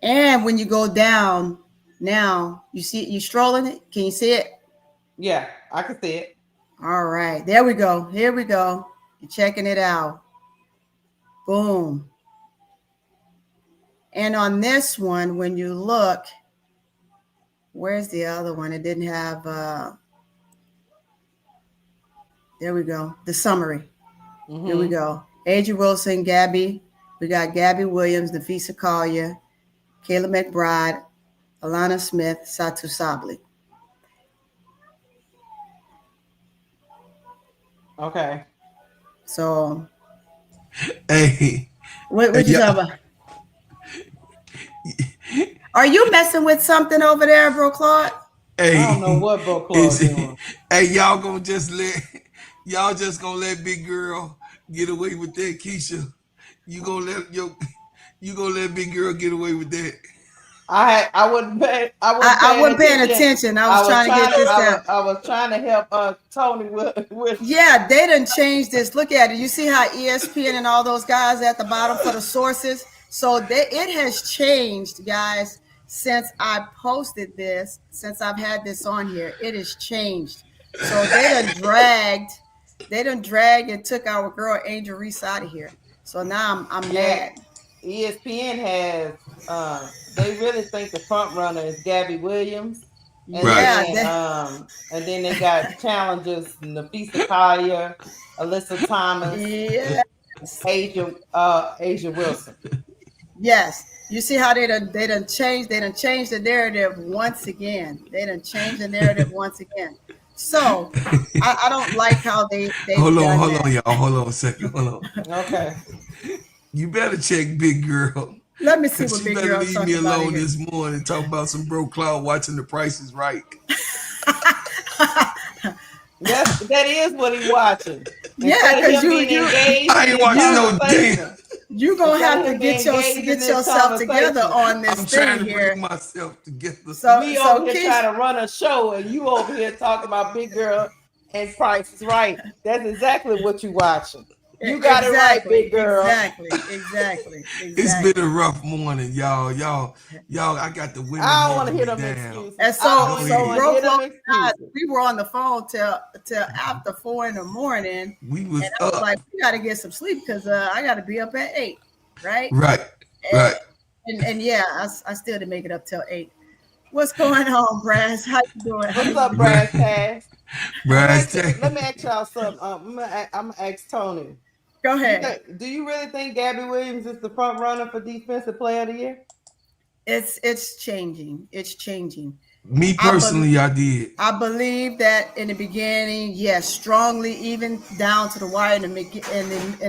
And when you go down now, you see you strolling it. Can you see it? Yeah, I can see it. All right, there we go. Here we go. You're checking it out. Boom. And on this one, when you look, where's the other one? It didn't have. There we go. The summary. Here we go. Aja Wilson, Gabby. We got Gabby Williams, Napheesa Collier, Kayla McBride, Alana Smith, Satu Sabli. Okay. So, Hey, what you yeah. talking about? Are you messing with something over there, bro, Claude? I don't know Hey, what Bro Claude is doing. hey, y'all just gonna let big girl get away with that, Keisha? You gonna let your you gonna let big girl get away with that? I wasn't pay, I wasn't I paying wasn't paying attention. attention. I was trying to get this down. I was trying to help Tony with Yeah, they done changed this. Look at it. You see how ESPN and all those guys at the bottom for the sources? So it has changed, guys, since I posted this, since I've had this on here. It has changed. So they done dragged and took our girl Angel Reese out of here. So now I'm yeah. mad. ESPN has they really think the front runner is Gabby Williams. Right. Yeah, And then they got challengers Napheesa Collier, Alyssa Thomas, yes, Asia Wilson. yes. You see how they done changed the narrative once again. They done changed the narrative once again. So I don't like how they've done Hold that. on, y'all. Hold on a second. Hold on. Okay. You better check big girl. Let me see Cause what she big better girl's leave me talking about in alone here. this morning and talk about some bro cloud watching The Price is Right. That is what he watching. Yeah, Instead of because him being engaged I in ain't this watching you no damn. conversation. you gonna Instead have of to him being engaged in get this yourself together conversation. on this I'm trying thing to bring here. myself together. We over So here Keish, trying to run a show and you over here talking about Big Girl and Price is Right. That's exactly what you watching. You got it right, Big Girl. It's been a exactly. rough morning, y'all. I got the women I don't want to holding hear me them down. excuses. And I so Go don't even so want ahead. to bro hear them Chloe and I, excuses. we were on the phone till after 4 a.m, We and was I was up. like, we got to get some sleep because I got to be up at 8, right? Right, And right. yeah, I still didn't make it up till 8. What's going on, Brass? How you doing? How What's you up, doing? Right. Brass Tags? Bryce, Let me ask y'all something. I'm gonna ask Tony. Go ahead. Do you really think Gabby Williams is the front runner for Defensive Player of the Year? It's changing. It's changing. me I bel personally, I did. I believe that in the beginning, yes, strongly, even down to the wire in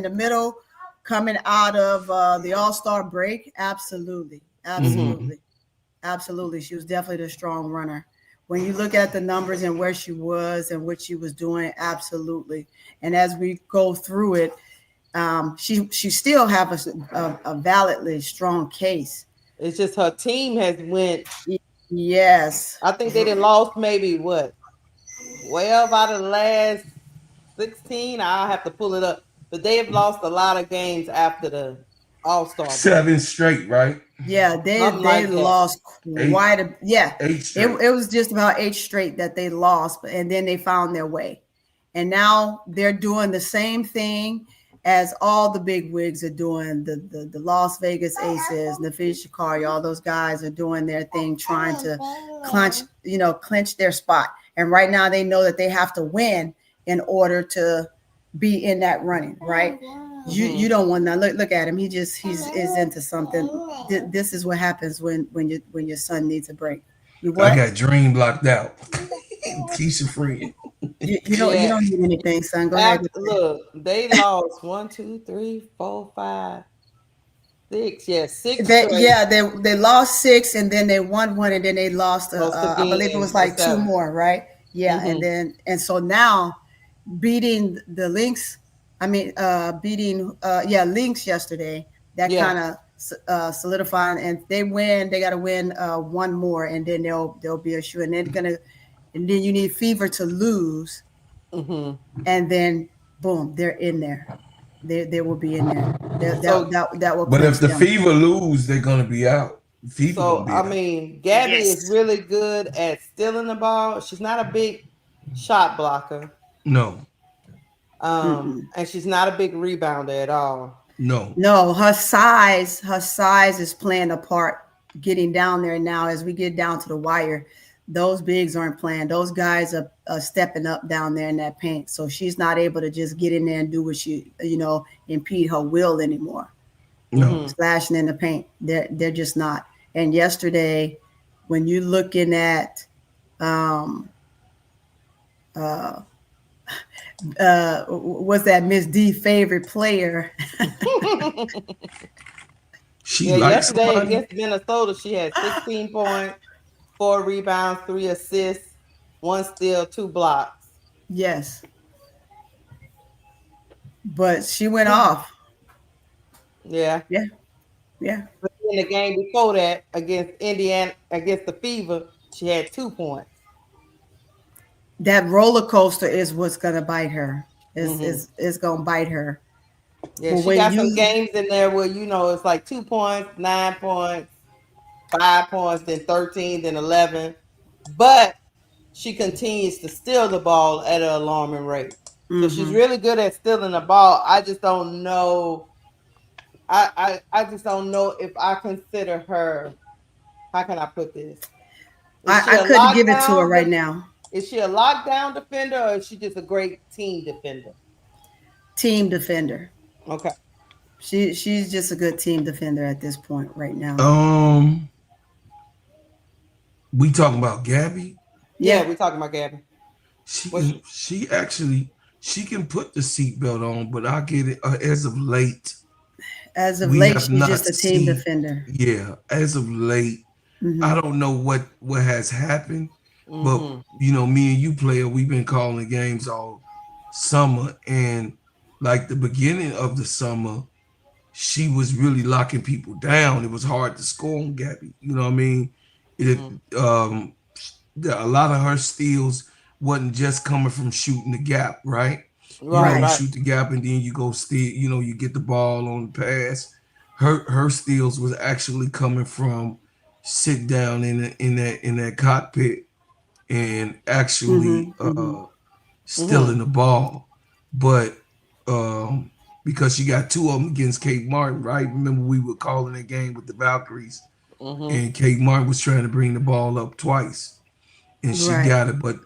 the middle, coming out of the All Star break. Absolutely, Hmm. absolutely, absolutely. She was definitely the strong runner. When you look at the numbers and where she was and what she was doing, absolutely. And as we go through it, she still have a validly strong case. It's just her team has went. Yes. I think they did lost maybe what 12 out of the last 16. I'll have to pull it up, but they have lost a lot of games after the All Star break. 7 straight, right? Yeah, Something they like that. lost Eight, quite a yeah. 8 straight. It was just about 8 straight that they lost, and then they found their way. And now they're doing the same thing as all the big wigs are doing. The Las Vegas Aces, Napheesa Collier, all those guys are doing their thing, trying to clinch their spot. And right now they know that they have to win in order to be in that running, right? You don't want to look at him. He's is into something. This is what happens when your son needs a break. You I what? got Dream blocked out. Keisha friend. You Yeah. don't need anything, son. Go ahead. Look, they lost 1, 2, 3, 4, 5, 6. Yeah, six straight. They lost 6, and then they won one, and then they lost. Lost I believe it again was the like two 7th. more, right? Yeah, Mm-hmm. and so now beating the Lynx. I mean, beating Lynx yesterday. That Yeah. kind of solidifying, and they win. They got to win one more, and then they'll be a shoe. And then you need Fever to lose, Mm-hmm. and then boom, they're in there. They will be in there. So That will But if clinch the them. Fever lose, they're gonna be out. Fever gonna so be I out. mean, Gabby is Yes. really good at stealing the ball. She's not a big shot blocker. No, Mm-mm. And she's not a big rebounder at all. no, No, her size is playing a part getting down there now as we get down to the wire. Those bigs aren't playing. Those guys are stepping up down there in that paint. So she's not able to just get in there and do what impede her will anymore. no. Mm-hmm. Slashing in the paint. They're just not. And yesterday, when you looking at um uh was that Miss D favorite player? She Yeah, likes yesterday somebody. against Minnesota, she had 16 points, 4 rebounds, 3 assists, 1 steal, 2 blocks. Yes, but she went off. Yeah. Yeah, yeah. But in the game before that, against Indiana, against the Fever, she had 2 points. That roller coaster is what's gonna bite her. Is Hmm. is gonna bite her. Yeah, But she when got some you, games in there where it's like 2 points, 9 points, 5 points, then 13, then 11. But she continues to steal the ball at an alarming rate. So she's mm-hmm. really good at stealing the ball. I just don't know. I just don't know if I consider her. How can I put this? Is she I a couldn't give it to her lockdown? right now. Is she a lockdown defender, or is she just a great team defender? Team defender. Okay. She's just a good team defender at this point right now. Um, we talking about Gabby. Yeah, Yeah, we're talking about Gabby. She What's can. She actually. She can put the seatbelt on, but I get it. As of late, as of we late, have she's not just a team seen. defender. Yeah, as of late, I Mm-hmm. don't know what has happened, but mm-hmm. me and you, player, we've been calling games all summer, and like the beginning of the summer, she was really locking people down. It was hard to score on Gabby. You know what I mean? It Mm-hmm. um a lot of her steals wasn't just coming from shooting the gap, right? Right, You Right. right. shoot the gap and then you go steal. You get the ball on the pass. Her steals was actually coming from sit down in that cockpit and actually Mm-hmm. Mm-hmm. stealing Mm-hmm. the ball, but um, because she got two of them against Kate Martin, right? Remember we were calling that game with the Valkyries, Mm-hmm. and Kate Martin was trying to bring the ball up twice, and she Right. got it. But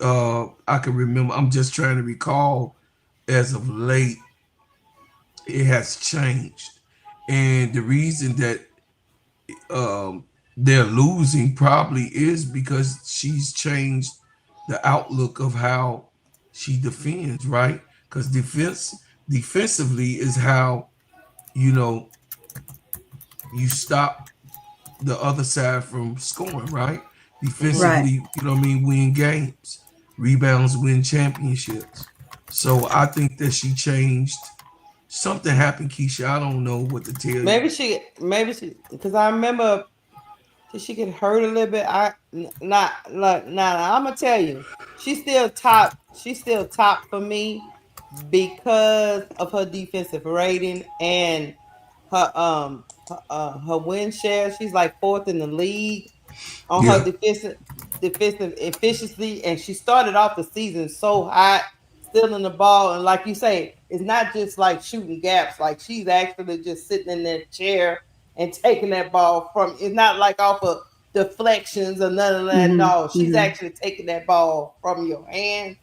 I can remember. I'm just trying to recall. As of late, it has changed, and the reason that um, they're losing probably is because she's changed the outlook of how she defends, right? Because defensively is how you know you stop the other side from scoring, right? Mm-hmm. Right. Defensively, win games, rebounds, win championships. So I think that she changed. Something happened, Keisha. I don't know what to tell you. Maybe she, because I remember, did she get hurt a little bit? Not like nah. I'm gonna tell you, she's still top. She's still top for me because of her defensive rating and her win share. She's like fourth in the league on her Yeah. defensive efficiency, and she started off the season so hot, stealing the ball, and like you say, it's not just like shooting gaps. Like she's actually just sitting in that chair and taking that ball from. It's not like off of deflections or none of that. Mm-hmm. No, she's Mm-hmm. actually taking that ball from your hands.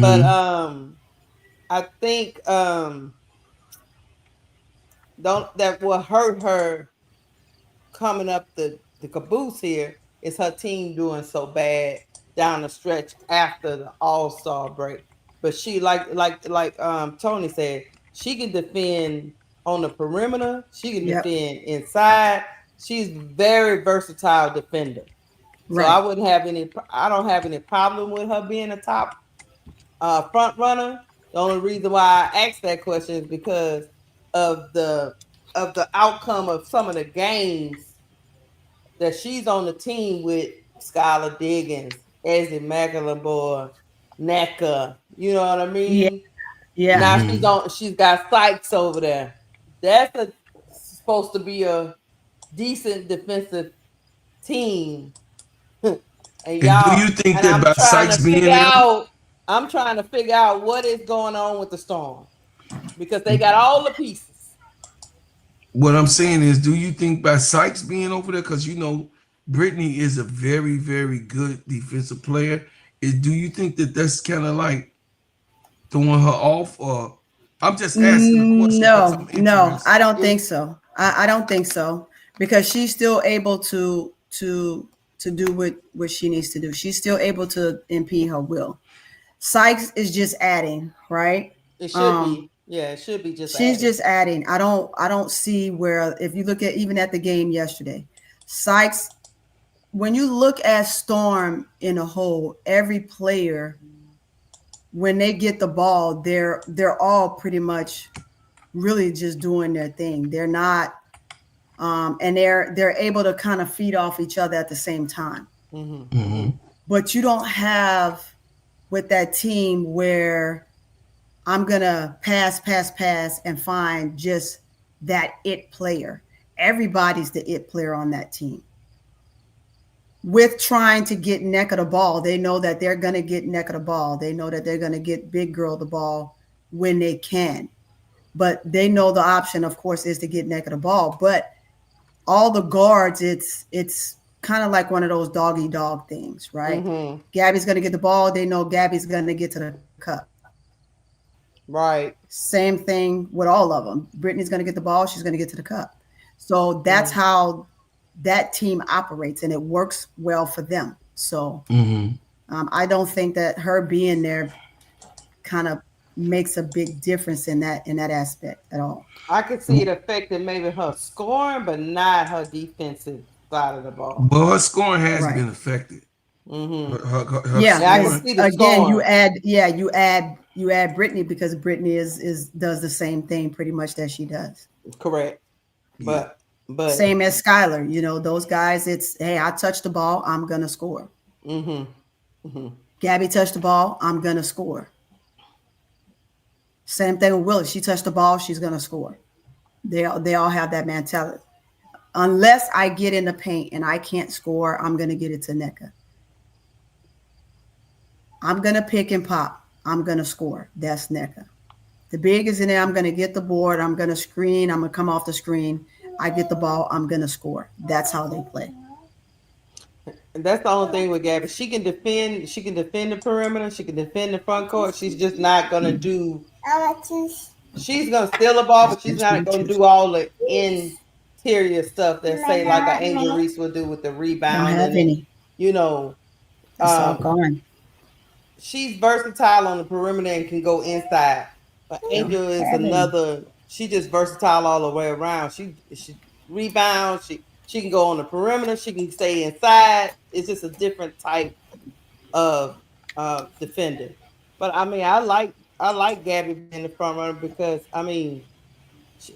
But Mm-hmm. I think don't that will hurt her coming up the caboose here is her team doing so bad down the stretch after the All-Star break. But she like Tony said, she can defend on the perimeter, she can Yep. defend inside. She's very versatile defender. So Right. I don't have any problem with her being a top front runner. The only reason why I asked that question is because of the outcome of some of the games that she's on the team with Skylar Diggins, Ezzy McElboy, NECA. You know what I Yeah. mean? Yeah. Now Mm-hmm. she's got Sykes over there. That's supposed to be a decent defensive team. and And do y'all you think and that by Sykes being there, I'm trying to figure out what is going on with the Storm because they got all the pieces. what I'm saying is, do you think by Sykes being over there, because Brittany is a very, very good defensive player, do you think that that's kind of like throwing her off, or I'm just asking a question because No, I'm no, interested. I don't think so. I don't think so because she's still able to do what she needs to do. She's still able to impede her will. Sykes is just adding, right? It should Um, be. Yeah, it should be just she's added. just adding. I don't see where if you look at even at the game yesterday, Sykes. When you look at Storm in a whole, every player when they get the ball, they're all pretty much really just doing their thing. They're not and they're able to kind of feed off each other at the same time. Mm-hmm. Mm-hmm. Mm-hmm. But you don't have with that team where I'm gonna pass, and find just that it player. Everybody's the it player on that team. With trying to get neck of the ball, they know that they're gonna get neck of the ball. They know that they're gonna get big girl the ball when they can. But they know the option, of course, is to get neck of the ball. But all the guards, it's kind of like one of those doggy dog things, right? Mm-hmm. Gabby's gonna get the ball. They know Gabby's gonna get to the cup. Right. Same thing with all of them. Brittany's gonna get the ball. She's gonna get to the cup. So that's Mm-hmm. how that team operates, and it works well for them. So Mm-hmm. I don't think that her being there kind of makes a big difference in that aspect at all. I could see it affecting maybe her scoring, but not her defensive side of the ball. But her scoring has Right. been affected. Mm-hmm. Her Yeah, Yeah, I can because scoring. see the again, scoring. you add Brittany because Brittany is does the same thing pretty much that she does. Correct. Yeah. But Same as Skylar, those guys. It's hey, I touch the ball, I'm gonna score. mm-hmm. Mm-hmm. Gabby touched the ball, I'm gonna score. Same thing with Willie. She touched the ball, she's gonna score. They all have that mentality. Unless I get in the paint and I can't score, I'm gonna get it to Nneka. I'm gonna pick and pop. I'm gonna score. That's Nneka. The big is in there. I'm gonna get the board. I'm gonna screen. I'm gonna come off the screen. I get the ball. I'm gonna score. That's how they play. And that's the only thing with Gabby. She can defend. She can defend the perimeter. She can defend the front court. She's just not gonna do. She's gonna steal the ball, but she's not gonna do all the interior stuff that say like an Angel Reese will do with the I don't have rebounding and any. you know. It's all Um, gone. she's versatile on the perimeter and can go inside. But Don't Angel is have any. another. She just versatile all the way around. She rebounds. She can go on the perimeter. She can stay inside. It's just a different type of defender. But I mean, I like Gabby being the front runner because I mean,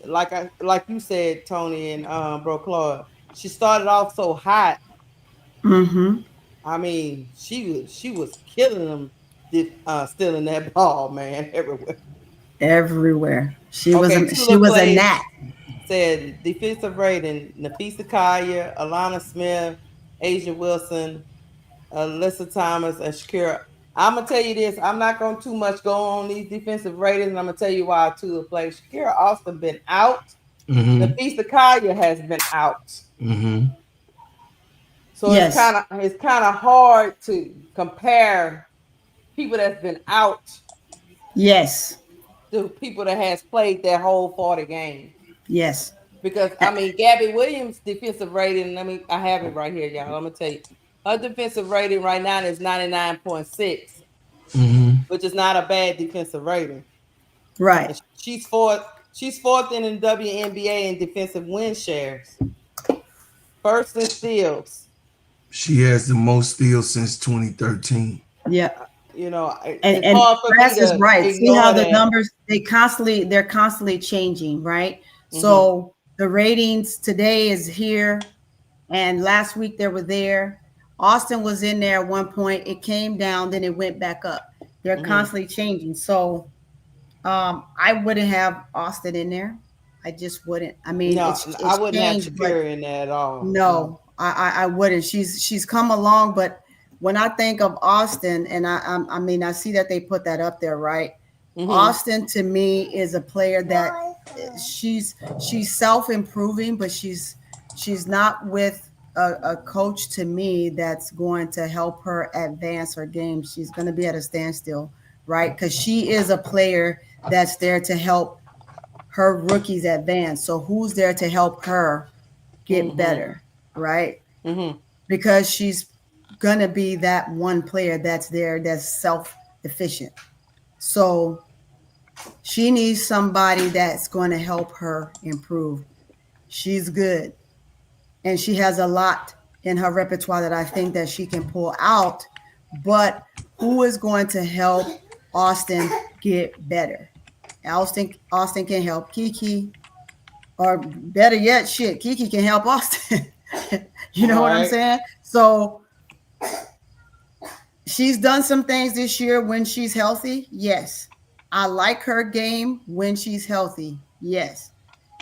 like you said, Tony and Bro Claude, she started off so hot. Mm-hmm. I mean, she was killing them, stealing that ball, man, everywhere. Everywhere. She was Okay, a two she little was a plays gnat. said defensive rating: Napheesa Collier, Alana Smith, Asia Wilson, Alyssa Thomas, and Shakira. I'm gonna tell you this. I'm not gonna too much go on these defensive ratings, and I'm gonna tell you why two of the plays. Shakira Austin been out. Mm-hmm. Napheesa Collier has been out. Mm-hmm. So it's Yes. kind of hard to compare people that's been out Yes. to people that has played their whole 40 games. Yes. Because I mean, Gabby Williams' defensive rating. I have it right here, y'all. I'm gonna tell you, her defensive rating right now is 99.6, Mm-hmm. which is not a bad defensive rating. Right. And she's fourth. She's fourth in the WNBA in defensive win shares. First in steals. She has the most steals since 2013. Yeah. You know, and it's and hard for me Press is to right. See how ignore the that. numbers they're constantly changing, right? Mm-hmm. So the ratings today is here, and last week they were there. Austin was in there at one point. It came down, then it went back up. They're Mm-hmm. constantly changing. So I wouldn't have Austin in there. I just wouldn't. I mean, No, I it's wouldn't have changed, but Shakira in there at all. No. no, I wouldn't. She's come along, but when I think of Austin, and I mean, I see that they put that up there, right? Mm-hmm. Austin to me is a player that she's she's self improving, but she's not with a coach to me that's going to help her advance her game. She's going to be at a standstill, right? Because she is a player that's there to help her rookies advance. So who's there to help her get Mm-hmm. better, right? Mm-hmm. Because she's gonna be that one player that's there that's self efficient. So she needs somebody that's going to help her improve. She's good and she has a lot in her repertoire that I think that she can pull out, but who is going to help Austin get better? Austin can help Kiki, or better yet, shit, Kiki can help Austin. You know what I'm Right. saying? So she's done some things this year when she's healthy. Yes. I like her game when she's healthy. Yes.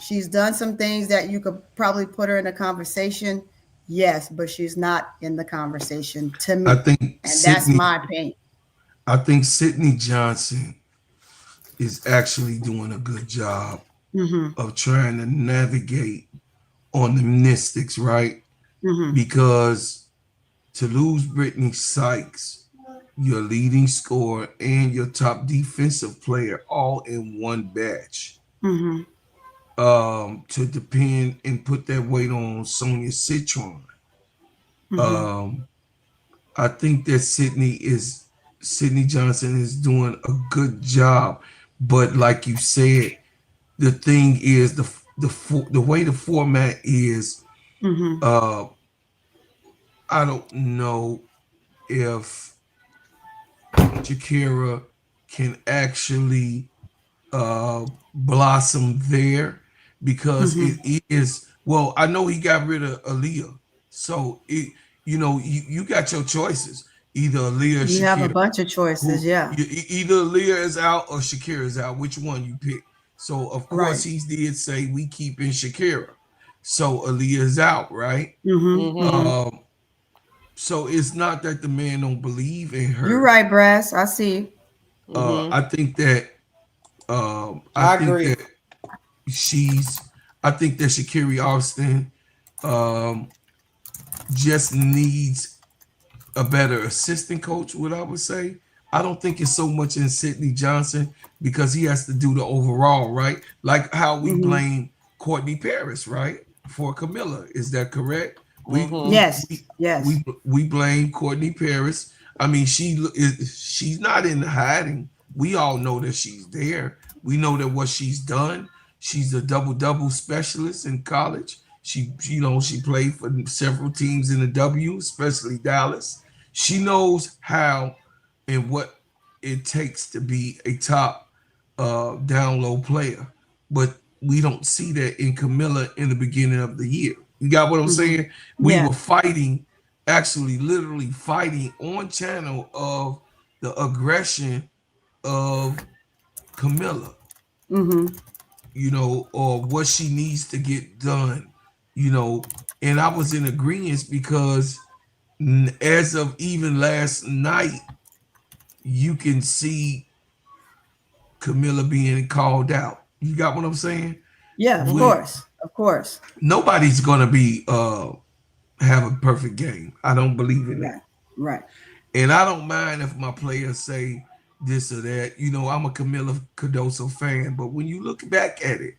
She's done some things that you could probably put her in a conversation. Yes, but she's not in the conversation to I me. think And that's Sydney. my opinion. I think Sydney Johnson is actually doing a good job Mm-hmm. of trying to navigate on the mystics, right? Mm-hmm. Because to lose Brittany Sykes, your leading scorer and your top defensive player, all in one batch, Mm-hmm. to depend and put that weight on Sonia Citron. Mm-hmm. Um, I think that Sydney Johnson is doing a good job, but like you said, the thing is the way the format is. Mm-hmm. Uh, I don't know if Shakira can actually blossom there because Mm-hmm. it is well. I know he got rid of Aaliyah, so you got your choices. Either Aaliyah or You have a Shakira. bunch of choices, yeah. Either Aaliyah is out or Shakira is out. Which one you pick? So of course Right. he did say we keep in Shakira. So Aaliyah is out, right? Mm-hmm. Mm-hmm. Mm-hmm. Um, so it's not that the man don't believe in You're her. right, Brass. I see. I Mm-hmm. think that I I think agree. that she's I think that Shakiri Austin um, just needs a better assistant coach, what I would say. I don't think it's so much in Sidney Johnson because he has to do the overall, right? Like how we Mm-hmm. blame Courtney Paris, right? For Camilla. Is that correct? We Mm-hmm. we Yes. we Yes. we blame Courtney Paris. I mean, she's not in hiding. We all know that she's there. We know that what she's done. She's a double specialist in college. She played for several teams in the W, especially Dallas. She knows how and what it takes to be a top down low player. But we don't see that in Camilla in the beginning of the year. You got what I'm Mm-hmm. saying? We Yeah. were fighting, actually, literally fighting on channel of the aggression of Camilla, Mm-hmm. or what she needs to get done, you know. And I was in agreement because as of even last night, you can see Camilla being called out. You got what I'm saying? Yeah, of With course. Of course. nobody's gonna be have a perfect game. I don't believe in that. Right. Right. And I don't mind if my players say this or that. I'm a Camilla Cardoso fan, but when you look back at it,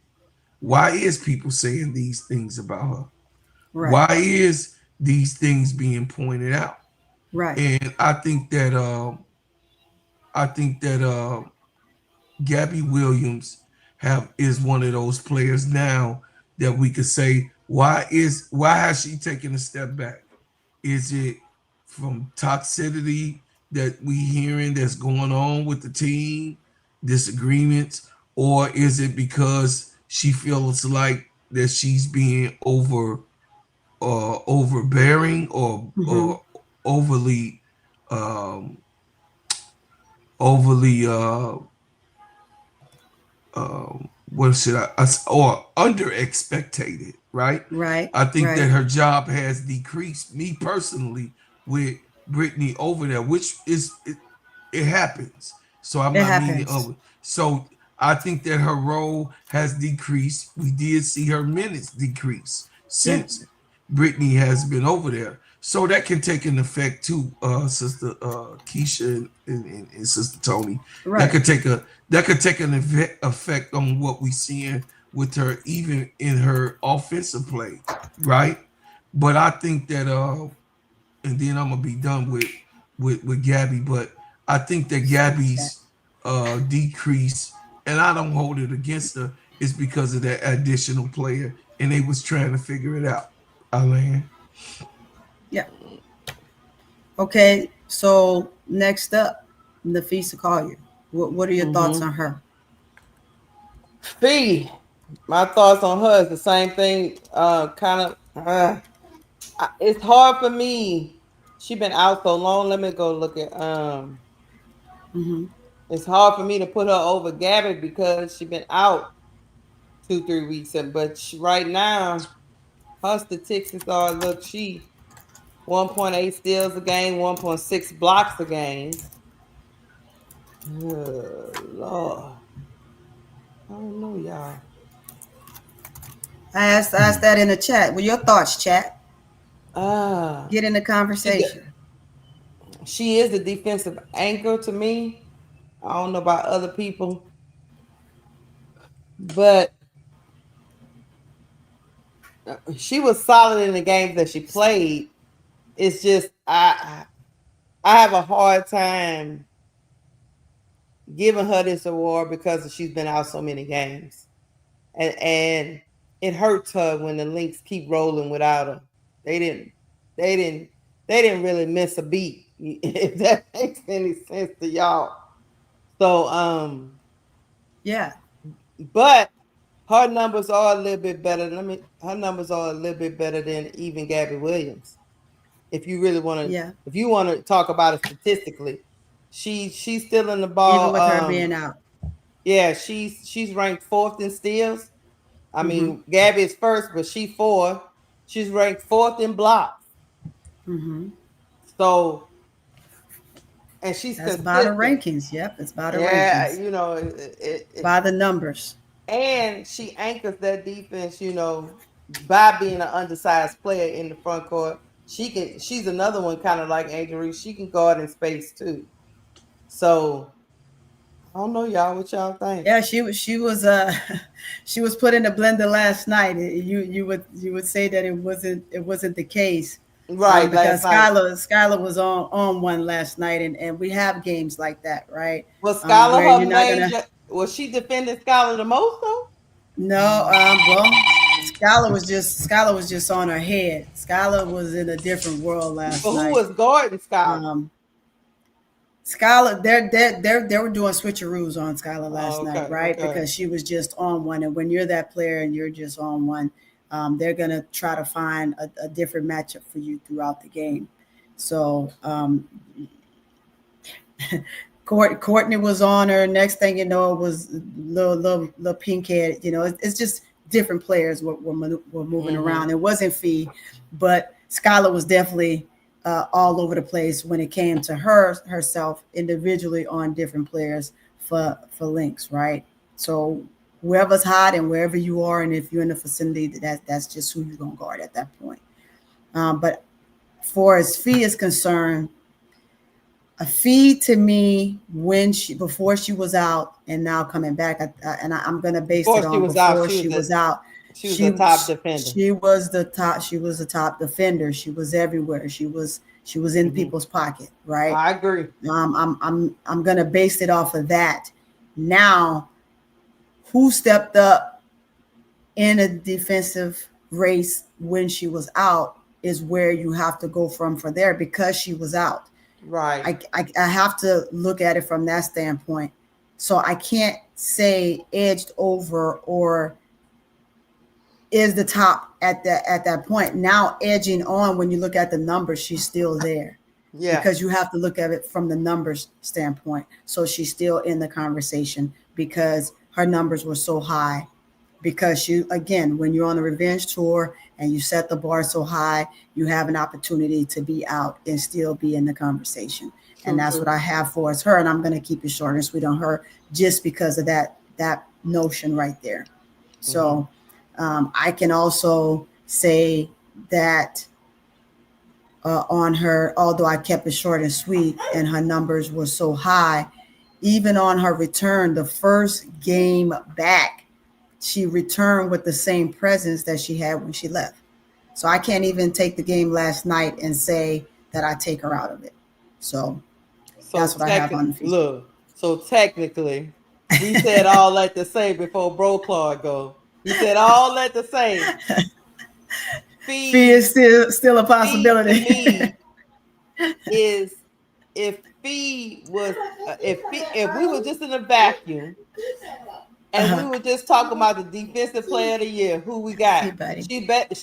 why is people saying these things about her? Right. Why is these things being pointed out? Right. And I think that Gabby Williams have is one of those players now that we could say why has she taken a step back? Is it from toxicity that we hearing that's going on with the team, disagreements, or is it because she feels like that she's being overbearing Mm-hmm. or overly um, overly what should I or under expected, right? Right. I think that Right. her job has decreased. Me personally, with Brittany over there, which is it happens. So I'm It not meaning happens. of it. So I think that her role has decreased. We did see her minutes decrease Yeah. since Brittany has been over there. So that can take an effect too, Sister Keisha and Sister Tony. That Right. could take a that could take an effect on what we seeing with her, even in her offensive play, right? But I think that and then I'm gonna be done with Gabby. But I think that That. Gabby's decrease, and I don't hold it against her, is because of that additional player, and they was trying to figure it out. Alan. Yeah. Okay. So next up, Napheesa Collier. What are your thoughts Mm-hmm. on her? Fee, my thoughts on her is the same thing. It's hard for me. She been out so long. Let me go look at. Mm-hmm. It's hard for me to put her over Gabby because she been out 2-3 weeks. But right now, her statistics are look. She 1.8 steals a game, 1.6 blocks a game. Lord, I don't know, y'all. I asked that in the chat. What your thoughts, chat? Ah, Get in the she conversation. she is the defensive anchor to me. I don't know about other people, but she was solid in the games that she played. It's just I have a hard time giving her this award because she's been out so many games, and it hurts her when the Lynx keep rolling without her. They didn't they didn't they didn't really miss a beat. If that makes any sense to y'all. So Yeah. but her numbers are a little bit better. Her numbers are a little bit better than even Gabby Williams. If you really want to, Yeah. if you want to talk about it statistically, she's still in the Even ball. with her being out. Yeah, she's ranked fourth in steals. I Mm-hmm. mean, Gabby is first, but she fourth. She's ranked fourth in blocks. Mm-hmm. So, and she's That's by the consistent. rankings. Yep. It's by the Yeah, rankings. it By the numbers. and she anchors that defense, by being an undersized player in the front court. She's another one kind of like Angel Reese. She can guard in space too. So I don't know, y'all, what y'all think. Yeah, she was she was put in the blender last night. You would say that it wasn't the case. Right, last Because night. Skylar was on one last night, and we have games like that, right? Was Skylar Where her you're not gonna. major? Was she defending Skylar the most though? No, well, Skylar was just on her head. Skylar was in a different world last But who night. was guarding Skylar? Um, Skylar, they were doing switcheroos on Skylar last Oh, night, okay, right? okay. Because she was just on one, and when you're that player and you're just on one, they're gonna try to find a different matchup for you throughout the game. So Courtney was on her. Next thing you know, it was little pink head. It's just different players were moving around. It wasn't Fee, but Skylar was definitely all over the place when it came to herself individually on different players for Lynx, right? So whoever's hot and wherever you are, and if you're in the vicinity, that's just who you're gonna guard at that point. But for as Fee is concerned, a Fee to me before she was out and now coming back, I'm gonna base Before it she on was out, before she was out. she was a top defender. She was the top. She was the top defender. She was everywhere. She was in people's pocket, right? I agree. I'm gonna base it off of that. Now, who stepped up in a defensive race when she was out is where you have to go from for there because she was out. Right. I have to look at it from that standpoint. So I can't say edged over or is the top at that point. Now edging on, when you look at the numbers, she's still there. Yeah. Because you have to look at it from the numbers standpoint. So she's still in the conversation because her numbers were so high because you, again, when you're on a revenge tour and you set the bar so high, you have an opportunity to be out and still be in the conversation. And that's what I have for us her. And I'm going to keep it short and sweet on her just because of that notion right there. So I can also say that on her, although I kept it short and sweet and her numbers were so high, even on her return, the first game back, she returned with the same presence that she had when she left. So I can't even take the game last night and say that I take her out of it. So that's what I have on the feature. Look, so technically, we said all that to say before Bro Claude go. We said all that to say. Fee is still a possibility. Fee to me is if Fee was if we were just in a vacuum and we were just talking about the defensive player of the year, who we got? She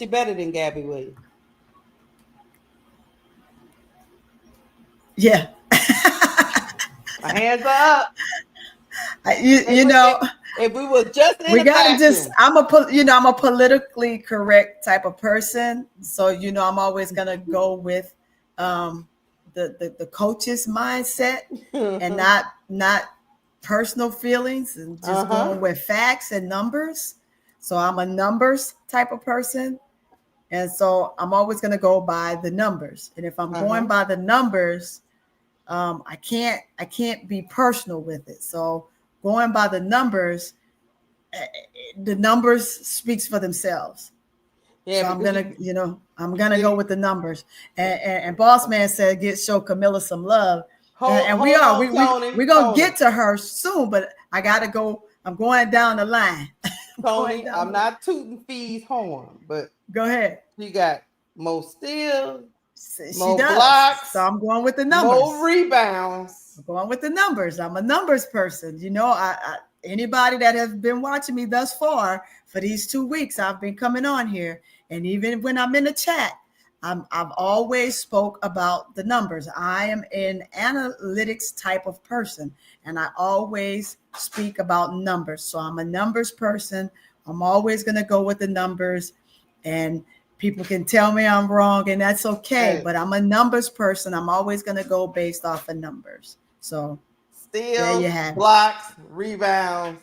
better than Gabby Williams. Yeah. My hands are up. You know, if we were just in we gotta vacuum. just I'm a politically correct type of person, so I'm always gonna go with the coach's mindset and not personal feelings and just going with facts and numbers. So I'm a numbers type of person, and so I'm always gonna go by the numbers. And if I'm going by the numbers, I can't be personal with it. So going by the numbers speaks for themselves. Yeah, so I'm gonna go with the numbers. And Boss Man said, show Camilla some love. We're gonna get to her soon, but I gotta go. I'm going down the line. Tony, I'm not tooting Fee's horn, but go ahead. You got more steals. She does. Blocks, so I'm going with the numbers. More rebounds. I'm going with the numbers. I'm a numbers person. Anybody that has been watching me thus far for these 2 weeks, I've been coming on here, and even when I'm in the chat, I've always spoke about the numbers. I am an analytics type of person, and I always speak about numbers. So I'm a numbers person. I'm always going to go with the numbers, and people can tell me I'm wrong, and that's okay. But I'm a numbers person. I'm always going to go based off of numbers. So steals, blocks, rebounds,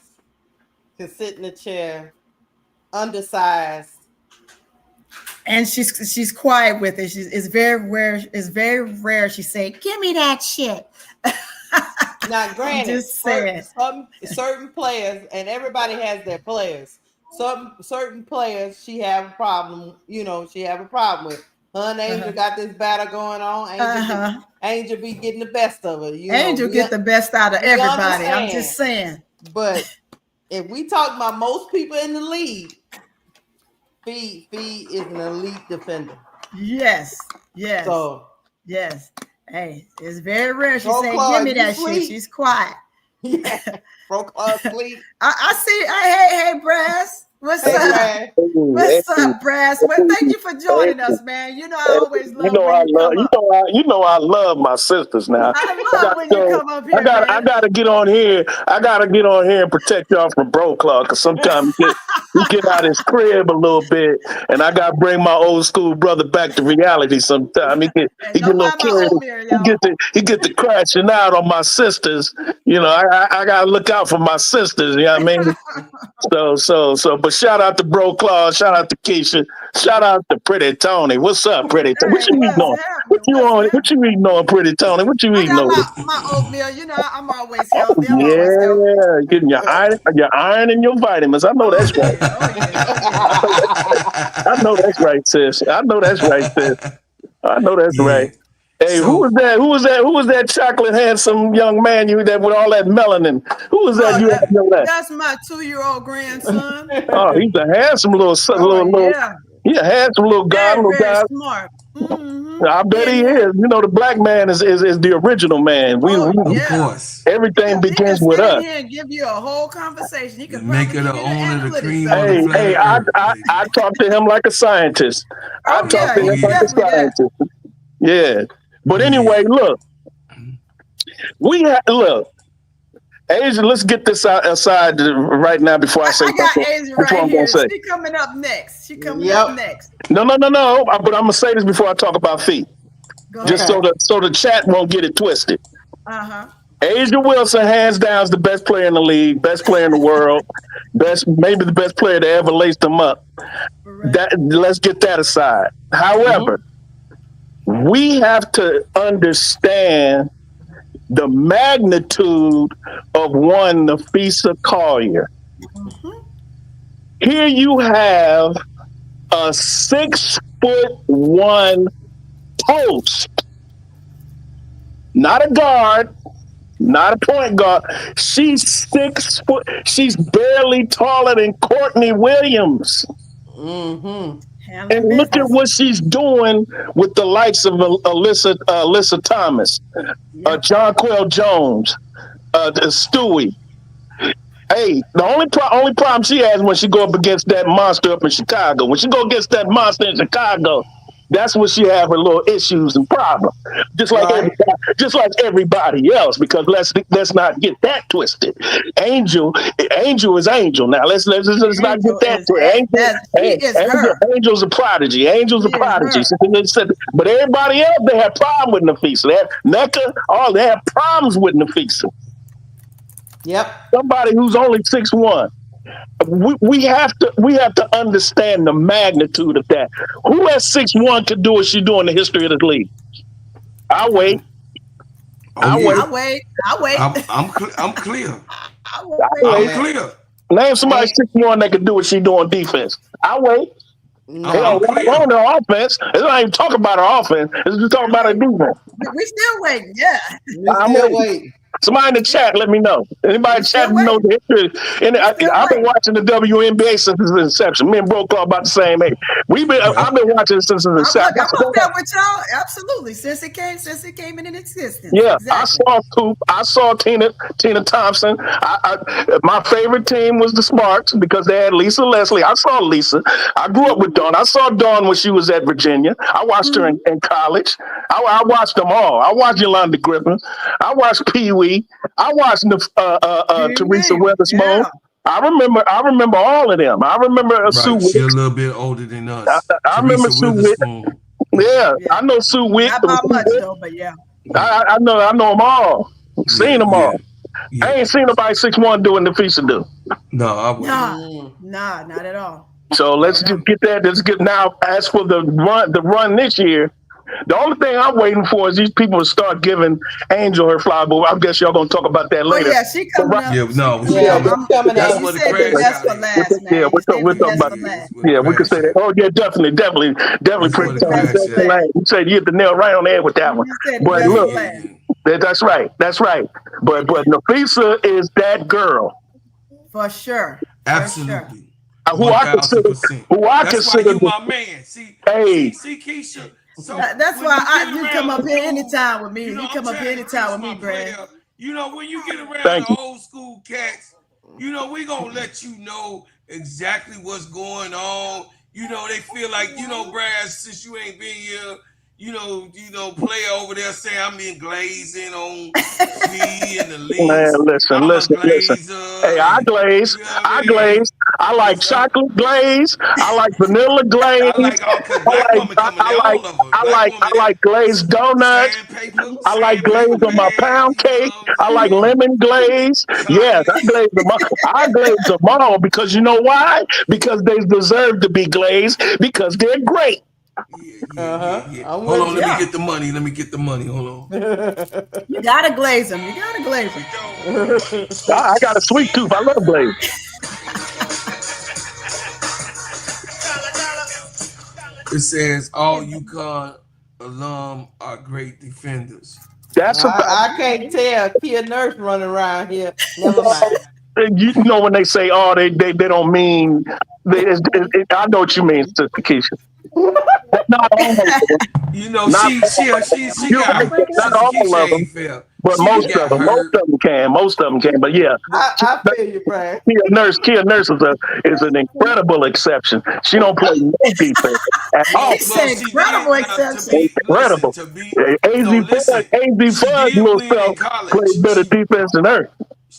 can sit in the chair, undersized. And she's quiet with it. It's very rare. It's very rare. She say, "Give me that shit." Now, granted, just saying. certain players, and everybody has their players. Certain players, she have a problem. She have a problem with. Her and Angel got this battle going on. Angel be getting the best of her. Angel get the best out of everybody. I'm just saying. But if we talk about most people in the league, Fee is an elite defender. Yes. So yes. Hey, it's very rare. She say, "Give me that shit." She's quiet. Yeah. Bro Claude sleep. I see. Hey, Brass. What's up? What's up, Brass? Well, thank you for joining us, man. I always love I love my sisters now. I love when you come up here. I gotta get on here. I gotta get on here and protect y'all from Bro Claude, because sometimes he get out his crib a little bit, and I gotta bring my old school brother back to reality sometimes. He get a little carried. He get to crashing out on my sisters. I gotta look out for my sisters. You know what I mean? But shout out to Bro Claude, shout out to Keisha, shout out to Pretty Tony. What's up, Pretty Tony? What you eating on? What you eating on, Pretty Tony? What you eating on? My oatmeal. I'm always healthy. Getting your iron and your vitamins. I know that's right. I know that's right, sis. I know that's right. Hey, who was that chocolate handsome young man that with all that melanin? Who was that? That's my 2-year-old grandson. Oh, he's a handsome little handsome little guy. Very smart. Mm-hmm. I bet he is. The black man is the original man. Of course. Everything begins with us. He can give you a whole conversation. He can make it the owner of the cream. Hey, I talk to him like a scientist. Yeah. But anyway, look. Asia, let's get this aside right now before I say I got something. Asia That's what right I'm gonna here. say. She coming up next. She coming up next. No. But I'm gonna say this before I talk about feet, Go just ahead. so the chat won't get it twisted. Uh-huh. Asia Wilson, hands down, is the best player in the league, best player in the world, maybe the best player to ever lace them up. Right. Let's get that aside. However, we have to understand the magnitude of one Napheesa Collier. Mm-hmm. Here you have a 6'1" post, not a guard, not a point guard. She's 6 foot. She's barely taller than Courtney Williams. Mm-hmm. And look at what she's doing with the likes of Alyssa Thomas, Jonquel Jones, Stewie. Hey, the only problem she has when she go up against that monster up in Chicago. When she go against that monster in Chicago, that's when she have her little issues and problems. Just like everybody else. Because let's not get that twisted. Angel is Angel. Now let's not get that twisted. Angel's a prodigy. Angel's a prodigy. But everybody else, they have problems with Napheesa. They have Mecca. They have problems with Napheesa. Yep. Somebody who's only 6'1". We have to understand the magnitude of that. Who at 6'1" could do what she do in the history of the league? I'll wait. I'll wait. I'm clear. I'm clear. Name somebody 6'1" that could do what she do on defense. I'll wait. I'm clear. On her offense. It's not even talking about her offense. It's just talking about her defense. We still waiting. Yeah. We still waiting. Somebody in the chat, let me know. Anybody in the chat know the history? I've been watching the Wnba since its inception. Me and Bro Claw about the same age. I've been watching it since its inception. I'm up there with y'all. Absolutely. Since it came in existence. Yeah, exactly. I saw Coop. I saw Tina Thompson. My favorite team was the Sparks because they had Lisa Leslie. I saw Lisa. I grew up with Dawn. I saw Dawn when she was at Virginia. I watched her in college. I watched them all. I watched Yolanda Griffin. I watched Pee Wee. I watched Teresa Weatherspoon. Yeah. I remember all of them. I remember Sue. She's a little bit older than us. I remember Sue Witherspoon. Yeah, I know Sue Wick. Not by much though, but yeah. I know them all. Seen them all. Yeah. I ain't seen nobody 6'1" doing the Napheesa do. No, I wouldn't. Nah, not at all. So let's just get that. Let's get now. As for the run this year, the only thing I'm waiting for is these people to start giving Angel her flower. But I guess y'all gonna talk about that later. Oh yeah, she coming up. Yeah, no, I'm coming that's up. what the That's for last, man. Yeah, we'll talk about that. Yeah, we can say that. Oh yeah, definitely. You said you hit the nail right on the head with that one. But look, that's right. But Napheesa is that girl for sure. Absolutely. Who I consider. That's why you my man. See, Keisha. So that's why you come up here anytime with me. You come up here anytime with me, Brad. You know, when you get around the old school cats, you know, we gonna let you know exactly what's going on. You know, they feel like, you know, Brad, since you ain't been here, you know, player over there saying I'm being glazing on me and the league. Man, listen. Hey, I glaze. I like chocolate glaze. I like vanilla glaze. I like glazed donuts. I like glaze on my pound cake. I like lemon glaze. Yes, I glaze them all because you know why? Because they deserve to be glazed because they're great. Yeah. Hold on, let me get the money. Hold on. You gotta glaze them. I got a sweet tooth. I love glaze. It says all UConn alum are great defenders. I can't tell. Kia Nurse running around here. Never mind. You know when they say, "Oh, they don't mean." I know what you mean, Sister Keisha. Not all of them. You know, she got not all of them, but most of them can. But yeah, I feel you, Brad. Kia Nurse is an incredible exception. She don't play no defense at all. It's incredible exception. Incredible. AZ Fudge little self plays better defense than her.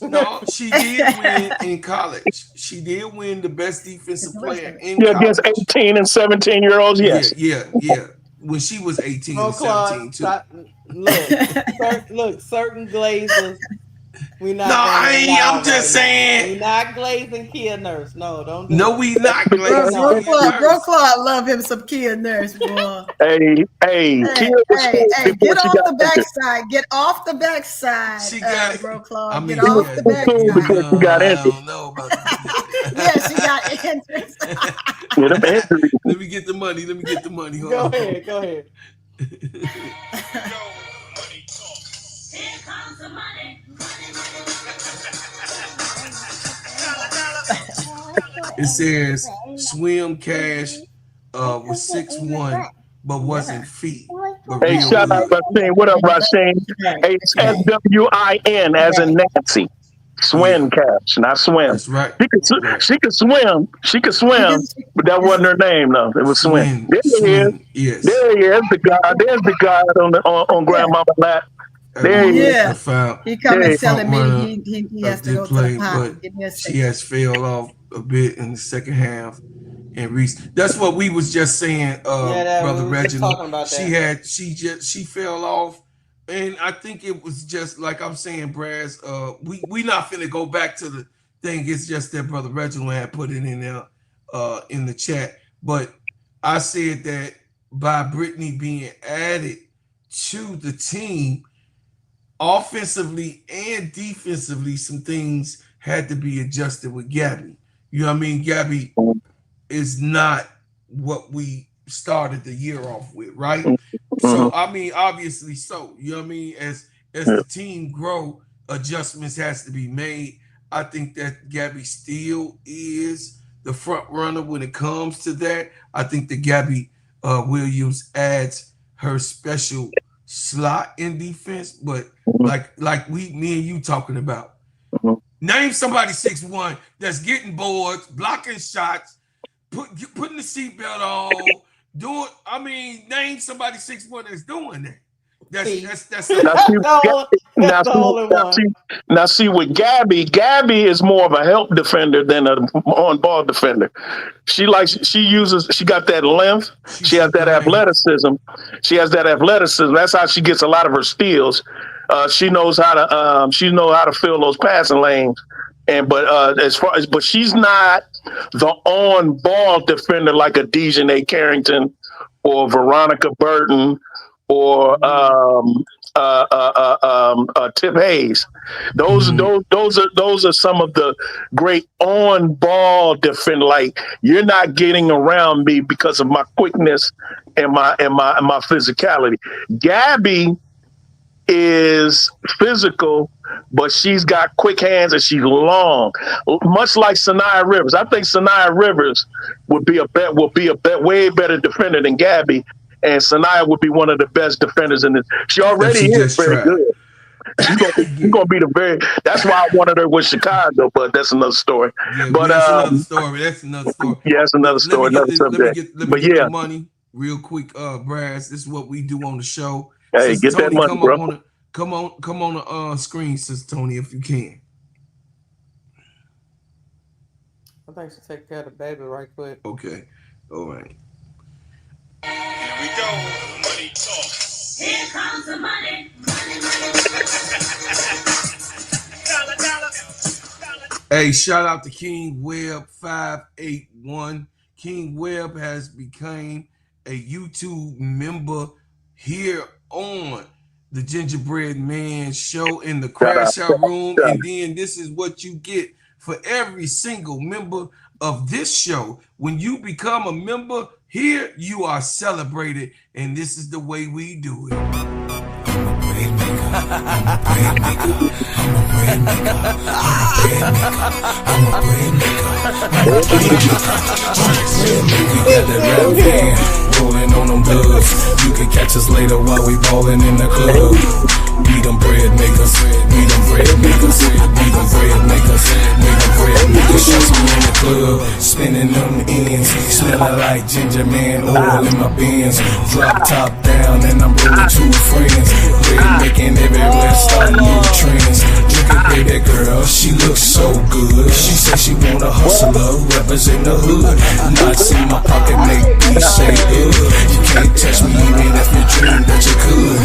No, she did win in college. She did win the best defensive player in Yeah, against college. 18 and 17-year-olds, yes. Yeah. When she was 18 Bro, and Clark, 17 too. stop. Look, certain glazers, we not No, gonna allow I'm just right saying. now. We not glazing Kia Nurse. No, don't do No, it. we not Bro, glazing. Bro Clark love him some Kia Nurse, boy. Hey, Kia was Hey, before get she off got the backside. Get off the backside, She got Bro Clark. I mean, Get off the backside. before she got I injured. don't know about that. Yeah, she got injuries. Yeah, them injuries. Let me get the money. Hold Go on. ahead. Here comes the money. It says Swim Cash was 6'1", but wasn't feet. But Hey, real shout out good. Rasheen. What up, Rasheen? Hey, it's SWIN as in Nancy. Swim cash, not swim. That's right. She could swim. She could swim, but that wasn't her name, though. It was swim. There he is. Yes. There he is. The God. There's the God on Grandmama's lap. There he is. Yeah. He coming telling me he has to go to the pot. Give me a second. She has failed off a bit in the second half. And Reese, that's what we was just saying, Brother Reginald. She fell off. And I think it was just like I'm saying, Braz, we not finna go back to the thing. It's just that Brother Reginald had put it in there in the chat. But I said that by Brittany being added to the team, offensively and defensively, some things had to be adjusted with Gabby. You know what I mean? Gabby is not what we started the year off with, right? So I mean, obviously so. You know what I mean? As the team grow, adjustments has to be made. I think that Gabby still is the front runner when it comes to that. I think that Gabby Williams adds her special slot in defense, but like me and you talking about. Name somebody 6'1" that's getting boards, blocking shots, putting the seatbelt on, name somebody 6'1" that's doing that. That's now see with Gabby is more of a help defender than an on-ball defender. She got that length. She has that athleticism. That's how she gets a lot of her steals. She knows how to fill those passing lanes. But she's not the on-ball defender like a Dejanay Carrington or Veronica Burton or Tip Hayes. Those are some of the great on-ball defender. Like, you're not getting around me because of my quickness and my physicality. Gabby is physical, but she's got quick hands and she's long, much like Sanaya Rivers. I think Sanaya Rivers would be a way better defender than Gabby, and Sanaya would be one of the best defenders in this. She already is very good. She's gonna be the very. That's why I wanted her with Chicago, but that's another story. Yeah, but that's another story. That's another story. Yeah, that's another story. Another subject. Let me get the money real quick, Braz. This is what we do on the show. Hey, get Tony, that money, bro. Come on the screen, Sister Tony, if you can. I think she'll take care of the baby right quick. Okay. All right. Here we go. Money talk. Here comes the money. Hey, shout out to King Web 581. King Web has become a YouTube member here on the Gingerbread Man Show in the Crash Out Room. And then this is what you get for every single member of this show. When you become a member here, you are celebrated. And this is the way we do it. I'm a bread maker. We got that rap band rolling on them dubs. You can catch catch us later while we ballin' in the club. We them bread makers, we them bread makers, we them bread makers, we them bread makers. Shots me in the club, spinning them ends, smelling like ginger man oil in my Benz. Drop top down and I'm rolling 2 friends. Bread making everywhere, starting new trends. Look at baby girl, she looks so good. She said she want a hustler, represent the hood. Knots in my pocket make me say you can't touch me even if you dream that you could.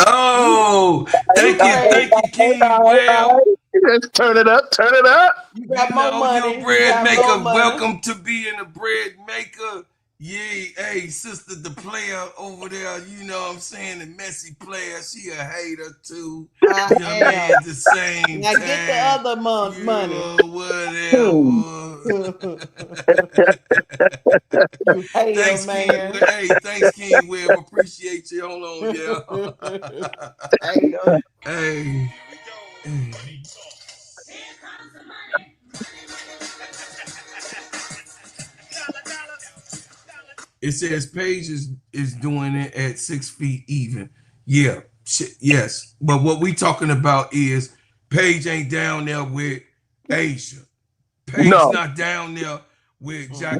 Oh, thank you, King. Well, Let's turn it up, turn it up. You got more money. Your bread you got more maker. money. Welcome to being a bread maker. Yeah, hey, sister, the player over there, you know what I'm saying, the messy player, she a hater too. I am. At the same now time. get the other money. Whatever. You hater, Thanks, man. King. Hey, thanks, King Webb. Appreciate you. Hold on, yeah. Hater. Hey. It says Paige is doing it at 6 feet even. Yeah, yes. But what we talking about is Paige ain't down there with Asia. Paige not down there with John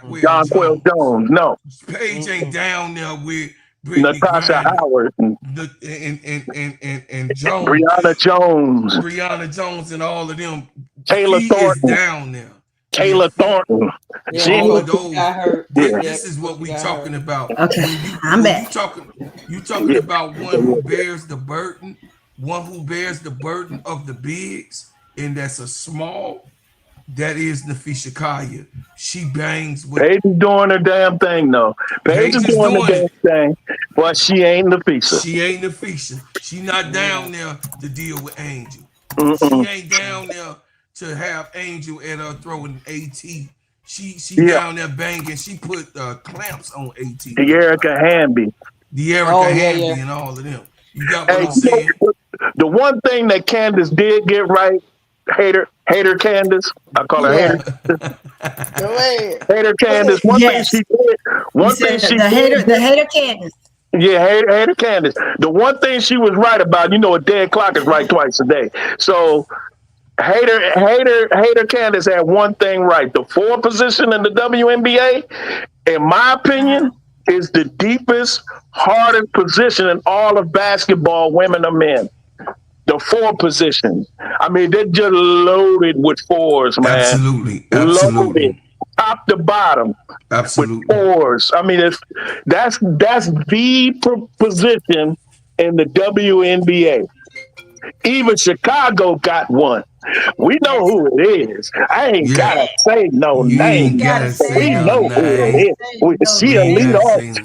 Quill Jones. No. Paige ain't down there with Brittany Natasha Griner. Howard and Jones. Brianna Jones and all of them. Taylor Thornton is down there. Taylor Thornton. All of those. Got hurt. This is what we talking about. Okay, I'm back. You talking about one who bears the burden, of the bigs, and that's a small. That is Napheesa Collier. She bangs with. Paige is doing her damn thing, though. Paige is doing the damn thing, but she ain't Napheesa. She not down there to deal with Angel. She ain't down there to have Angel at her throwing AT. She down there banging. She put clamps on AT. The Erica Hamby and all of them. You got what I'm saying? The one thing that Candace did get right, hater Candace. I call her hater. Go ahead. Hater Candace. One thing she did. The hater Candace. Yeah, hater Candace. The one thing she was right about, a dead clock is right twice a day. So hater Candace had one thing right. The 4 position in the WNBA, in my opinion, is the deepest, hardest position in all of basketball, women or men. The 4 position. I mean, they're just loaded with 4s, man. Absolutely. Loaded, top to bottom. Absolutely. With 4s. I mean, that's the position in the WNBA. Even Chicago got one. We know who it is. I ain't gotta say no name. We know who it is.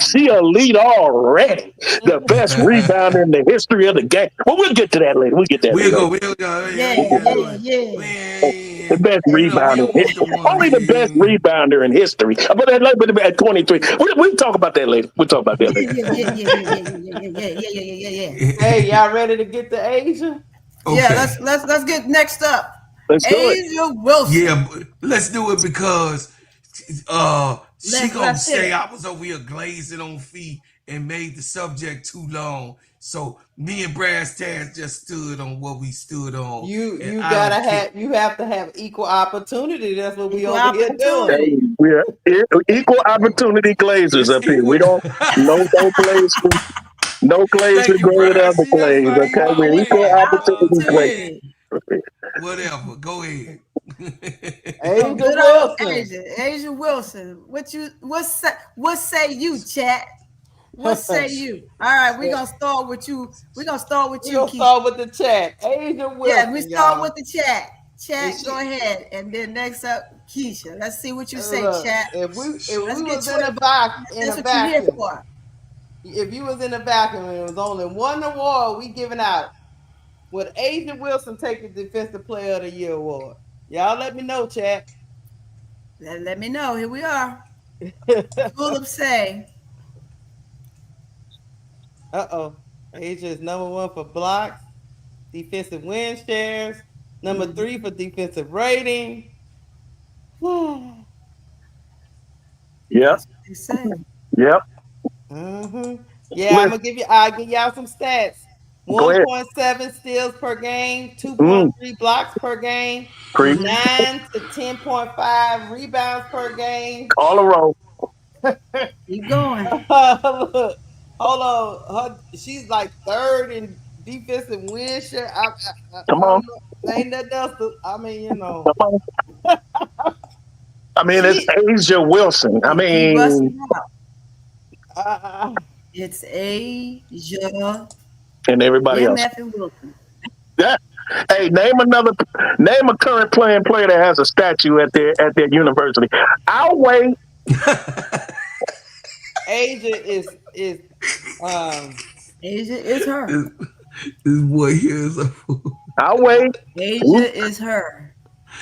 She'll lead already. The best rebounder in the history of the game. Well, we'll get to that later. The best rebounder. Only the best rebounder in history. But at 23. We'll talk about that later. Hey, y'all ready to get to Asia? Okay. Yeah, let's get next up. Asia Wilson. Yeah, let's do it because she gonna say I was over here glazing on feet and made the subject too long. So me and Brass Taz just stood on what we stood on. You have to have equal opportunity. That's what we over here doing. We're equal opportunity glazers up here. We don't no glazer greater other glaze. Okay, we're equal opportunity glazers. Whatever. Go ahead. Asia Wilson. What say you, chat? What say you? All right, we're gonna start with you. We're gonna start with the chat. Asia Wilson. Yeah, we start with the chat. Chat, go ahead. And then next up, Keisha. Let's see what you say, chat. If we was in a vacuum. If you was in a vacuum and it was only one award we giving out, would Asia Wilson take the Defensive Player of the Year award? Y'all let me know, chat. Let me know. Here we are. Full of say. Asia is number 1 for blocks, defensive win shares, number 3 for defensive rating. Yep. That's what they say. Yep. Yeah, I'll give y'all some stats. Go ahead. 1.7 steals per game, Mm, 2.3 blocks per game, preach. 9 to 10.5 rebounds per game. Call the roll. Keep going. Look, hold on. She's like third in defensive win share. Come I on. don't know. Ain't that else? I mean, Come on. I mean, it's she. Asia Wilson. I Keep busting mean, out. Uh, It's Asia and everybody else. MF and Wilson. Yeah. Hey, name a current playing player that has a statue at their university. I'll wait. Asia is um Asia is her. This boy here is a fool. I'll wait. Asia is her.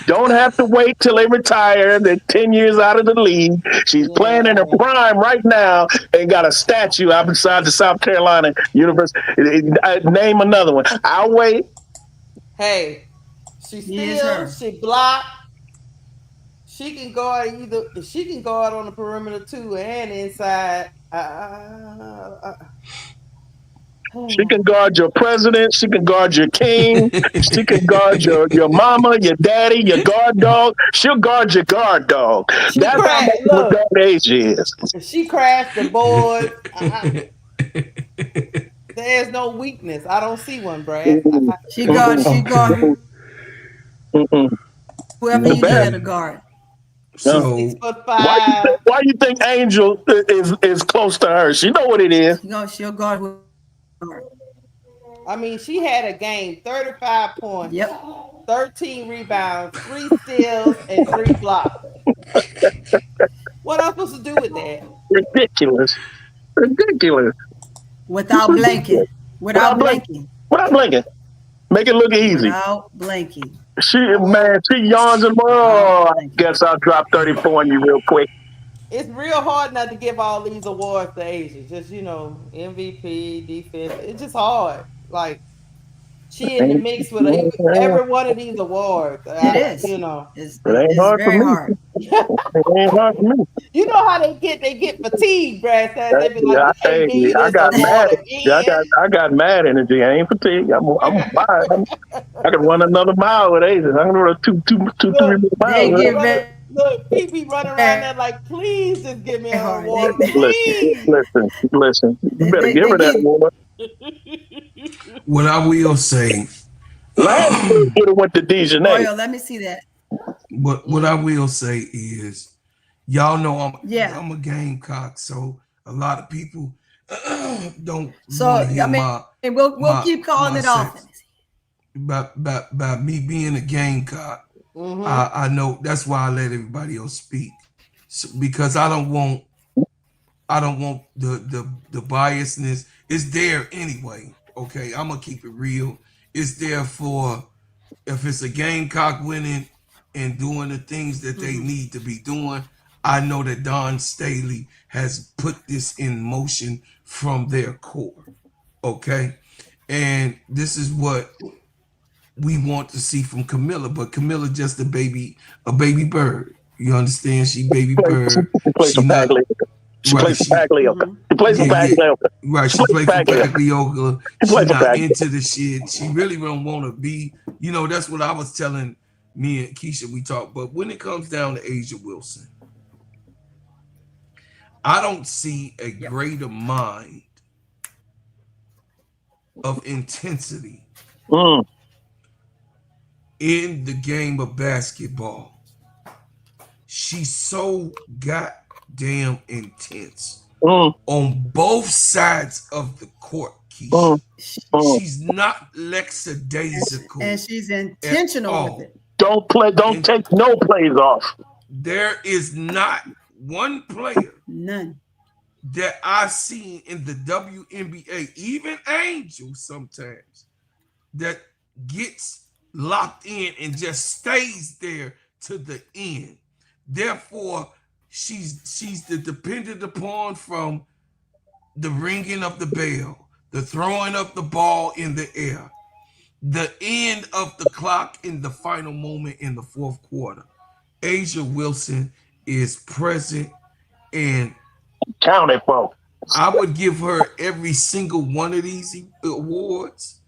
Don't have to wait till they retire. They're 10 years out of the league. She's playing in her yeah. prime right now and got a statue out beside the South Carolina University. Name another one. I'll wait. Hey, she He is steals, her. she block. She can guard on the perimeter too and inside. She can guard your president. She can guard your king. She can guard your mama, your daddy, your guard dog. She'll guard your guard dog. She That's how much crashed. of a Look, dog age is. she crashed the board. There's no weakness. I don't see one, Brad. Mm-mm, She guard. mm-mm, She guard mm-mm. whoever The you need best. her to guard. Yeah. Six So foot Why you five. think? Why you think Angel is close to her? She know what it is. She'll guard whoever. I mean, she had a game, 35 points, Yep. 13 rebounds, 3 steals, and 3 blocks. What am I supposed to do with that? Ridiculous. Ridiculous. Without blinking. Without Without blinking. blinking. Without blinking. Make it look easy. Without blinking. She yawns and Without oh, I blinking. guess I'll drop 34 on you real quick. It's real hard not to give all these awards to Asia. Just, MVP, defense. It's just hard. Like, she in the mix with It every one of these awards. It is. ain't It's hard for very me. hard. It ain't hard for me. You know how they get fatigued, Brad says. They be like, Yeah, we can't give you I this got award mad. Yeah, again. I got mad energy. I ain't fatigued. I'm fine. I can run another mile with Aces. I can run three Look, more They miles. get look, people running around there like, please just give me very an hard. award, Listen, please. listen. You better give They her that get woman. what I will say, Last year it went to Dejanay. Royal. Let me see that. what I will say is, y'all know Yeah. I'm a Gamecock, so a lot of people don't So want to hear I mean, we'll keep calling it off. by me being a Gamecock. Mm-hmm. I know that's why I let everybody else speak, because I don't want the biasness. It's there anyway. Okay, I'm gonna keep it real. It's there for if it's a Gamecock winning and doing the things that they need to be doing. I know that Don Staley has put this in motion from their core. Okay, and this is what we want to see from Camilla, but Camilla just a baby bird. You understand? She baby bird. She plays She for not Pagliuca. She right. plays for Pagliuca. She plays for Yeah, yeah. Pagliuca. Right. She plays played for Pagliuca. Pagliuca. She She plays for not Pagliuca. into the shit. She really don't want to be. That's what I was telling me and Keisha. We talked, but when it comes down to Asia Wilson, I don't see a greater mind of intensity Mm, in the game of basketball. She's so goddamn intense mm, on both sides of the court, Keisha. mm, mm. She's not lackadaisical And she's at intentional all. with it. Don't And take no plays off. there is not one player None. that I've seen in the WNBA, even Angel sometimes, that gets locked in and just stays there to the end. Therefore, she's the dependent upon from the ringing of the bell, the throwing of the ball in the air, the end of the clock in the final moment in the fourth quarter. Asia Wilson is present and Counted for. I would give her every single one of these awards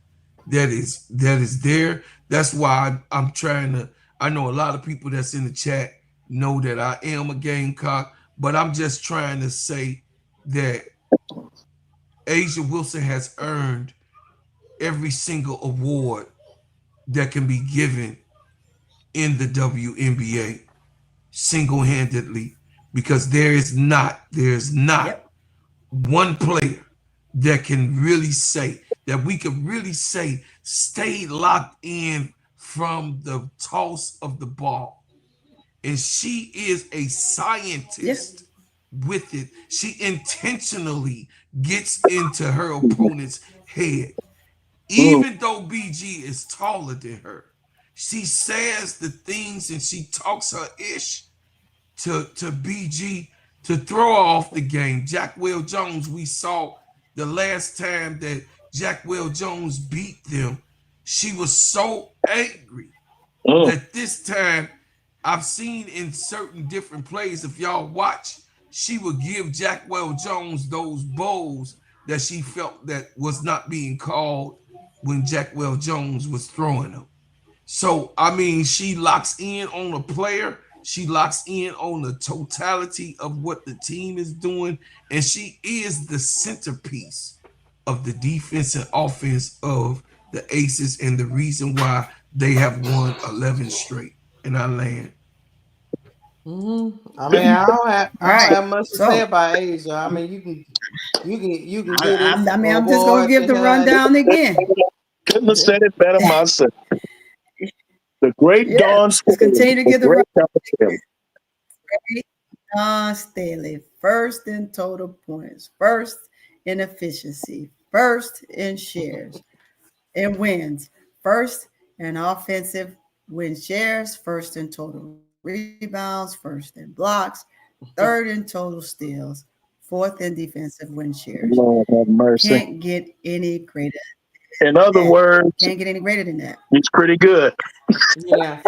that is there. That's why I'm trying to. I know a lot of people that's in the chat know that I am a Gamecock, but I'm just trying to say that Asia Wilson has earned every single award that can be given in the WNBA single-handedly, because there's not Yep. one player that can really say that we could really say stay locked in from the toss of the ball. And she is a Yeah. scientist with it. She intentionally gets into her opponent's head. Mm, Even though BG is taller than her, she says the things and she talks her ish to BG to throw her off the game. Jackwell Jones, we saw the last time that Jackwell Jones beat them, she was so angry mm, that this time I've seen in certain different plays, if y'all watch, she would give Jackwell Jones those bowls that she felt that was not being called when Jackwell Jones was throwing them. So, I mean, she locks in on a player. She locks in on the totality of what the team is doing. And she is the centerpiece of the defense and offense of the Aces and the reason why they have won 11 straight. And I land. I mean, All I don't right. have much to say So about Asia. I mean, you can get I, this I mean, I'm just gonna award give to the her. rundown again. couldn't have said it better myself. The great Yeah. Dawn Let's Staley. continue to The give the great rundown. Dawn Staley. Staley, first in total points, first in efficiency, first in shares and wins, first in offensive win shares, first in total rebounds, first in blocks, third in total steals, fourth in defensive win shares. Lord have mercy. Can't get any greater In than other that. words, Can't get any greater than that. he's pretty good. Yeah.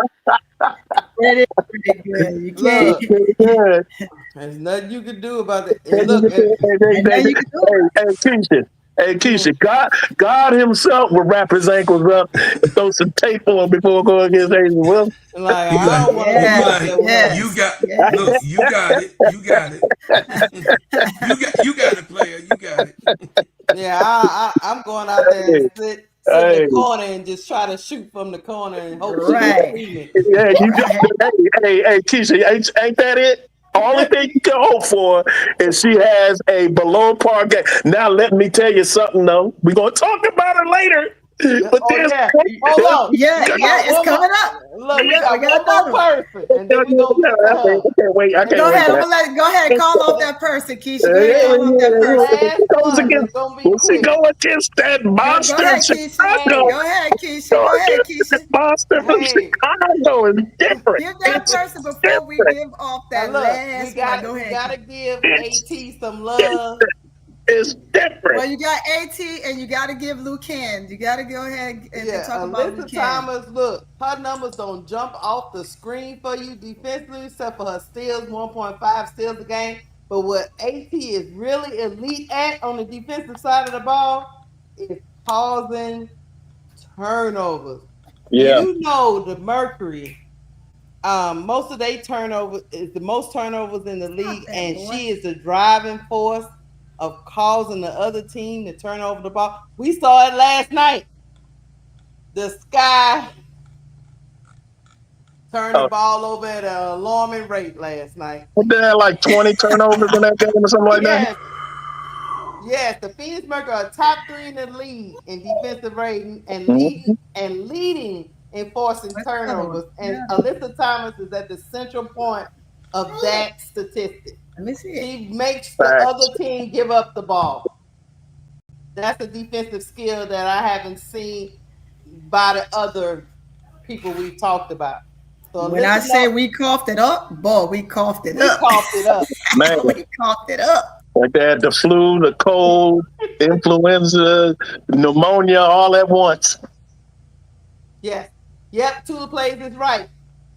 That is pretty good. You He's Look, can't. pretty good. there's nothing you can do about it. Hey, And look, And now you can do it. Keisha. Hey, mm, Keisha, God himself will wrap his ankles up and throw some tape on him before going against Asia Wilson. like, He be I like, don't want to he be go Yes, out like, there with her. you yes, got look, yes. you got it, you got it. You got it, player, you got it. Yeah, I'm going out there and Hey, sit in the hey, corner and just try to shoot from the corner and hope she don't Right, see me. yeah, you got right. hey, Keisha, ain't that it? Only thing you can hope for is she has a below par game. Now, let me tell you something, though. We're going to talk about it later. But Oh yeah, hold there's on. Yeah, We yeah, got it's one more. coming up. Look, we We got got one more another one. person, and then we gonna get to her. I can't wait. I And can't Go wait ahead. for I'm that. gonna let go ahead. Call off that person, Keisha. Go ahead. Yeah, Call off that the person. yeah. last Goes one is against, gonna be will she quick. go against that Go monster of ahead, Keisha. Chicago? Hey, Go ahead, Keisha. Go Go ahead, against that Keisha. monster from hey. Chicago is different. Give that It's person before we different. give off Now that look, last one. Go we ahead, gotta Keisha. give It's AT some love. different. It's different. Well, you got AT and you got to give Luke Can. You got to go ahead and Yeah, talk about Luke Alyssa Can. Thomas, look, her numbers don't jump off the screen for you defensively, except for her steals, 1.5 steals a game. But what AT is really elite at on the defensive side of the ball is causing turnovers. Yeah. You know the Mercury, most of their turnover is the most turnovers in the Stop league, that, and boy. she is the driving force of causing the other team to turn over the ball. We saw it last night. The Sky turned the Oh, ball over at an alarming rate last night. what they had like 20 turnovers in that game or something like that? Yes, yes, the Phoenix Mercury are top three in the league in defensive rating and Mhm. leading in forcing What's the other turnovers. one? And Yeah. Alyssa Thomas is at the central point of that statistic. Let me see it. She makes the Facts. other team give up the ball. That's a defensive skill that I haven't seen by the other people we've talked about. So When I Alyssa, say no, we coughed it up, boy, we coughed it we up. coughed it up. Man, We coughed it up. like they had the flu, the cold, influenza, pneumonia all at once. Yes. Yep, Tula plays is right.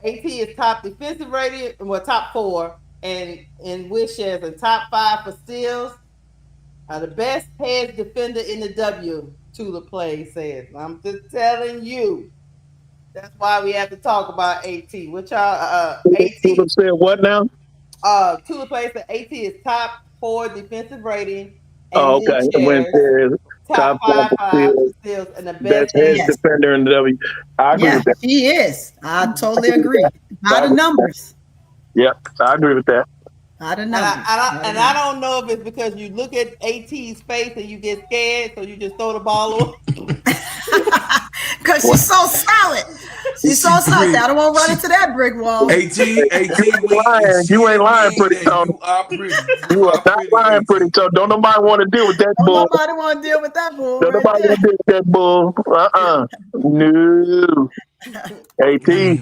AT is top defensive rated, well, top four, and in wish shares and top five for steals. The best hedge defender in the W, Tula Play says. I'm just telling you. That's why we have to talk about AT. What y'all Who AT said what now? Tula Play said AT is top 4 defensive rating and Oh, win okay. Win shares, shares, top top four steals, and the best best hedge edge. Yes. defender in the W. I agree Yeah, with that. she is. I I totally agree with agree. that. By I the agree with that. numbers. Yeah, I agree with that. By the And I, numbers. and I By the and I numbers. don't know if it's because you look at AT's face and you get scared, so you just throw the ball away. Because What? she's so solid. She's She so solid. I pretty. don't want to run She into that brick wall. AT, we Lying. she You ain't lying, admitting pretty that Tony. you are pretty. You You are are not pretty, lying, pretty AT. Tony. Don't nobody want to deal with that Don't bull. nobody want to deal with that bull Don't right nobody there. want to deal with that bull. No. AT. Yeah.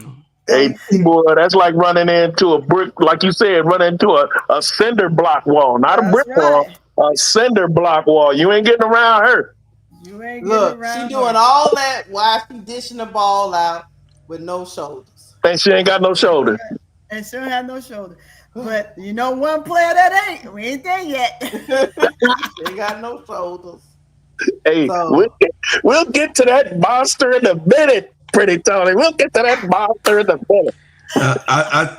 AT, AT. boy, that's like running into a brick, like you said, running into a cinder block wall, not a That's brick wall, right. a cinder block wall. You ain't getting around her. You ain't getting Look, she around doing her. all that while she dishing the ball out with no shoulders. Think she ain't got no shoulders. And she don't have no shoulder. But you know one player that ain't. We ain't there yet. She ain't got no shoulders. Hey, So we'll get to that monster in a minute, pretty Tony. We'll get to that monster in a minute.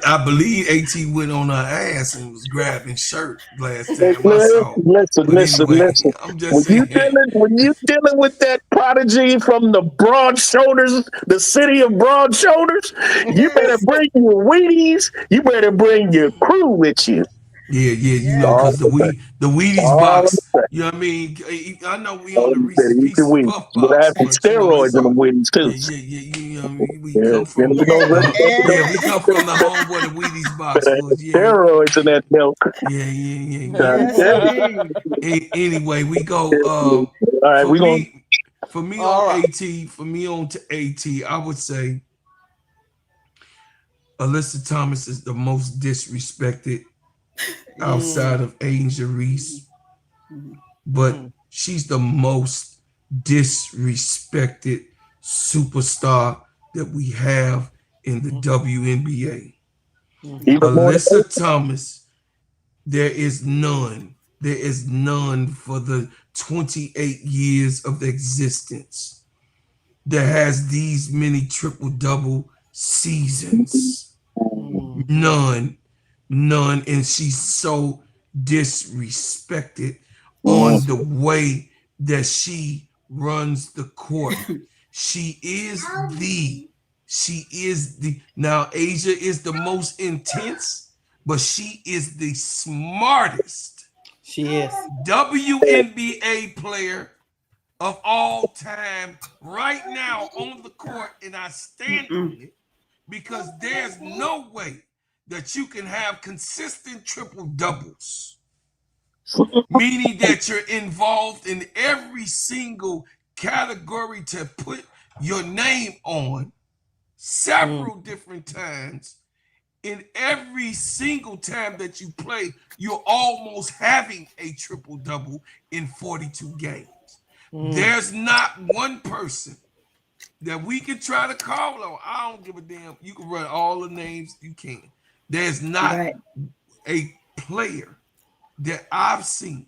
I believe AT went on her ass and was grabbing shirt last time I Listen, saw. listen, But listen, anyway, listen. I'm just saying. When you dealing with that prodigy from the broad shoulders, the city of broad shoulders, you better Yes. bring your Wheaties. You better bring your crew with you. Yeah, you know, Yes. All because I'm saying. the Wheaties All I'm box, saying. you know what I mean? I know we on All the I'm saying. Reese's Eat your Pieces Wheaties. Puff You better have box, some but you know, it's steroids in the all Wheaties too. you know, we Yeah, come you from know, those yeah, we And come from the home where the Wheaties box better was. have steroids in that milk. Yeah. Trying to yes, tell indeed. Anyway, we go you. All right, for we're going to. me for me on all right. AT, for me on to AT, I would say Alyssa Thomas is the most disrespected outside of Angel Reese, but Mm. she's the most disrespected superstar that we have in the WNBA. Mm-hmm. Even more than Alyssa Thomas, there is none. There is none for the 28 years of existence that has these many triple double seasons. Mm-hmm. None, none. And she's so disrespected mm, on the way that she runs the court. She is the, now Asia is the most intense, but she is the smartest She is. WNBA player of all time right now on the court, and I stand on it because there's no way that you can have consistent triple doubles, meaning that you're involved in every single category to put your name on Mm. several different times. In every single time that you play, you're almost having a triple double in 42 games. Mm. There's not one person that we can try to call on. I don't give a damn. You can run all the names you can. There's not Right. a player that I've seen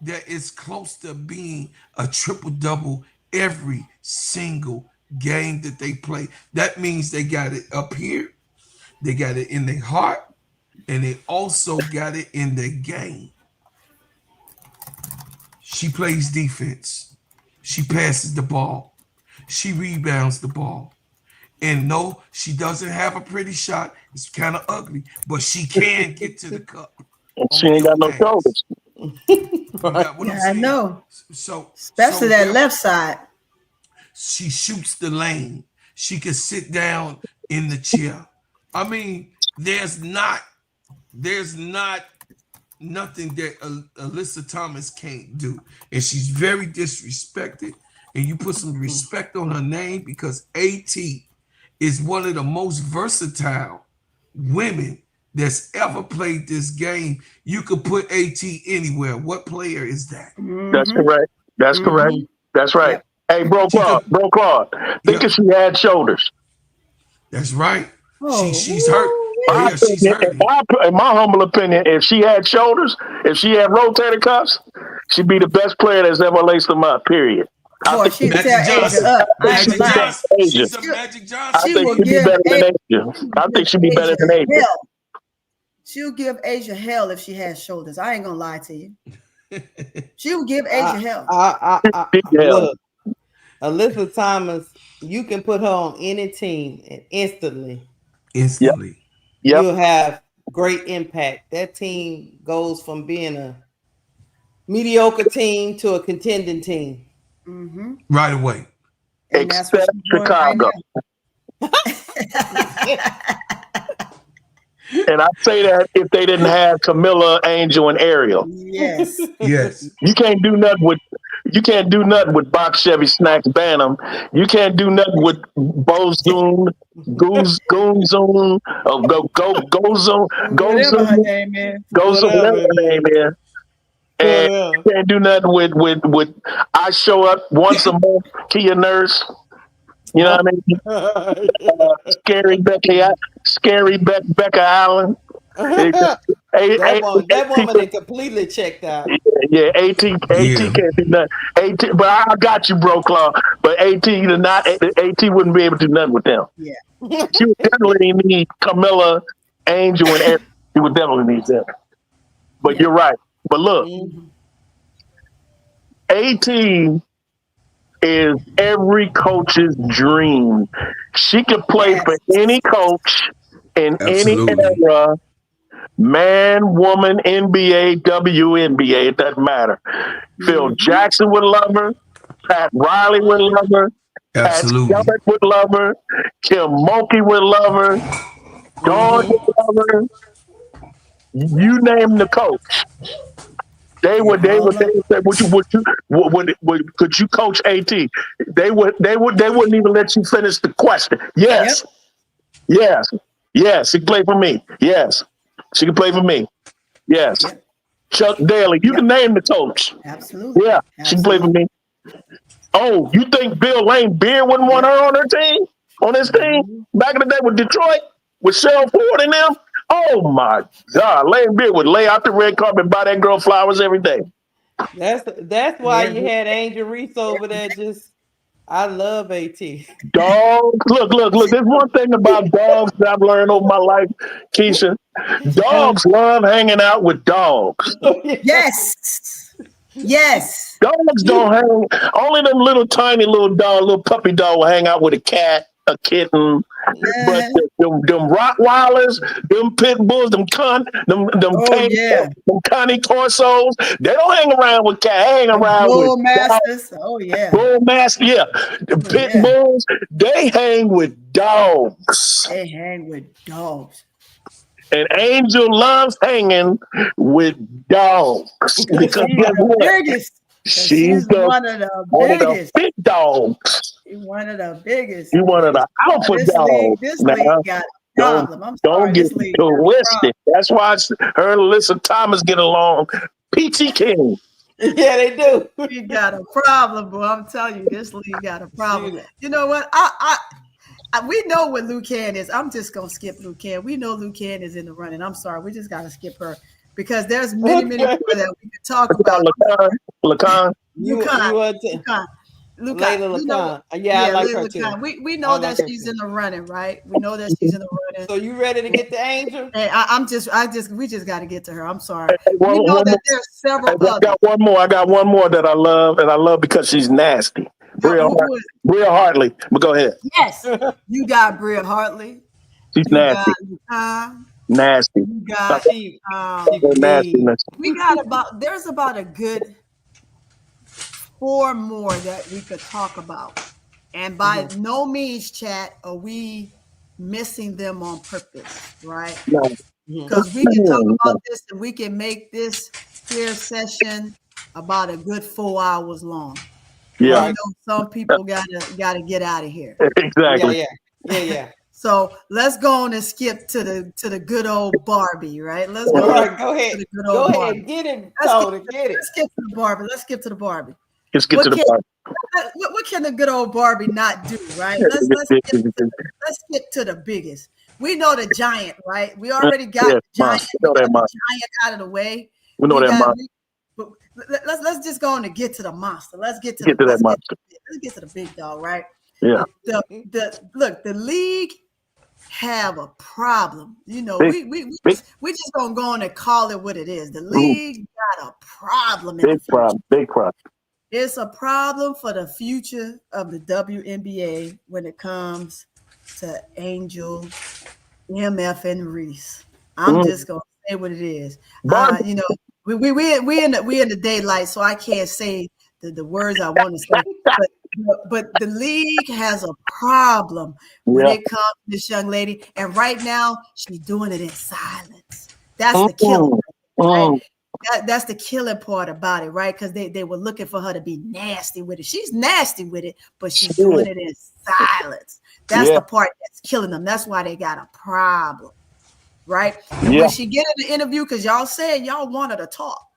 that is close to being a triple double every single game that they play. That means they got it up here, they got it in their heart, and they also got it in their game. She plays defense. She passes the ball. She rebounds the ball. And no, she doesn't have a pretty shot. It's kind of ugly, but she can get to the cup she on ain't your got no ass. shoulders. You Right. got what I'm Yeah, I saying? know. So Especially that therefore, left side. she shoots the lane. She can sit down in the chair. I mean, there's not nothing that Alyssa Thomas can't do, and she's very disrespected. And you put some respect on her name because AT is one of the most versatile women that's ever played this game. You could put AT anywhere. What player is that? That's Mm-hmm. correct. That's correct. Mm-hmm. That's right. Yep. Hey, She could. Bro Claude, think Yeah, if she had shoulders. that's right. She's hurt. Oh, My She's opinion, hurting. in my humble opinion, if she had shoulders, if she had rotator cuffs, She be the best player that's ever laced them up. Period. Boy, she Magic tear Asia Johnson. up. I ain't Magic gonna lie. Johnson. Asia. She's a Magic I Johnson. think will she'd be give better than Asia- Asia. I think she'd be better than Asia. hell. She'll give Asia hell if she has shoulders. I ain't gonna lie to you. She'll give Asia hell. Look, Alyssa Thomas, you can put her on any team and instantly Instantly. Yep. you'll have great impact. That team goes from being a mediocre team to a contending team. Mm-hmm. Right away. And that's what Except she's doing Chicago. Right And I say that if they didn't have Camilla, Angel, and Ariel. yes. Yes. You can't do nothing with Box Chevy Snacks Bantam. You can't do nothing with Bozoon, Goon Zoom, Go Zoom, Whatever her name is. whatever her name is. And you can't do nothing with I show up once a month, Kia Nurse. You know what I mean? Scary Becca Allen. That woman is completely checked out. Yeah, AT can't do nothing. AT, but I got you, bro, Claw. But AT wouldn't be able to do nothing with them. Yeah. She would definitely need Camilla, Angel, and Eric. She would definitely need them. But you're right. But look, AT is every coach's dream. She could play for any coach in any era. Man, woman, NBA, WNBA, it doesn't matter. Phil Jackson would love her. Pat Riley would love her. Absolutely. Pat Summitt would love her. Kim Mulkey would love her. Dawn would love her. You name the coach. They would say, could you coach AT? They wouldn't even let you finish the question. Yes. Yes. Yes. She can play for me. Yes. She can play for me. Yes. Yep. Chuck Daly. You can name the coach. Absolutely. Yeah. She can play for me. Oh, you think Bill Lane Beard wouldn't want her on her team? On his team? Back in the day with Detroit? With Cheryl Ford and them? Oh my God. Lane Beard would lay out the red carpet and buy that girl flowers every day. That's why you had Angel Reese over there. I love AT. Dogs. Look. There's one thing about dogs that I've learned over my life, Keisha. Dogs love hanging out with dogs. Yes. Yes. Dogs don't hang. Only them little tiny little puppy dog will hang out with a cat, a kitten. But them Rottweilers, them pit bulls, them Connie Corsos, they don't hang around with cats. Hang around Bull with Masters. dogs. Oh yeah. Bull Master, yeah. The pit bulls, they hang with dogs. They hang with dogs. And Angel loves hanging with dogs. Because she's one of the biggest. Big dogs. She's one of the biggest. She's one of the alpha dogs. This league got a problem. I'm sorry. Don't get twisted. That's why her and Alyssa Thomas get along. Peachy King. Yeah, they do. We got a problem, bro. I'm telling you, this league got a problem. You know what? We know what Lucan is. I'm just gonna skip Lucan. We know Lucan is in the running. I'm sorry. We just gotta skip her because there's many more that we could talk about. Lucan. Lucan. Yeah, I like her too. We know that she's in the running, right? We know that she's in the running. So you ready to get the Angel? Hey, we just got to get to her. I'm sorry. We know that there's several others. I got one more that I love, and I love because she's nasty. Bria Hartley. But go ahead. Yes, you got Bria Hartley. She's nasty. Nasty. You got nastiness. There's about a good 4 more that we could talk about, and by no means, chat, are we missing them on purpose, right? Because we can talk about this and we can make this here session about a good 4 hours long. Yeah, I know some people gotta get out of here. Exactly. Yeah. So let's go on and skip to the good old Barbie, right? Let's go. Go ahead. Go ahead. Get it. Let's skip to the Barbie. Let's get to the Barbie. Let's get to the Barbie. What can the good old Barbie not do, right? Let's get to the biggest. We know the giant, right? We already got the giant out of the way. We know that. let's just go on and get to the monster. Let's get to that monster. Let's get to the big dog, right? Yeah. The league have a problem. You know, we just gonna go on and call it what it is. The league got a problem. Big problem. It's a problem for the future of the WNBA when it comes to Angel, MF, and Reese. I'm just gonna say what it is. You know, we in the daylight, so I can't say the words I want to say. But the league has a problem when it comes to this young lady, and right now she's doing it in silence. That's the killing. Right? That's the killing part about it, right? Because they were looking for her to be nasty with it. She's nasty with it, but she's doing it in silence. That's the part that's killing them. That's why they got a problem, right? And when she get in the interview, because y'all said y'all want her to talk.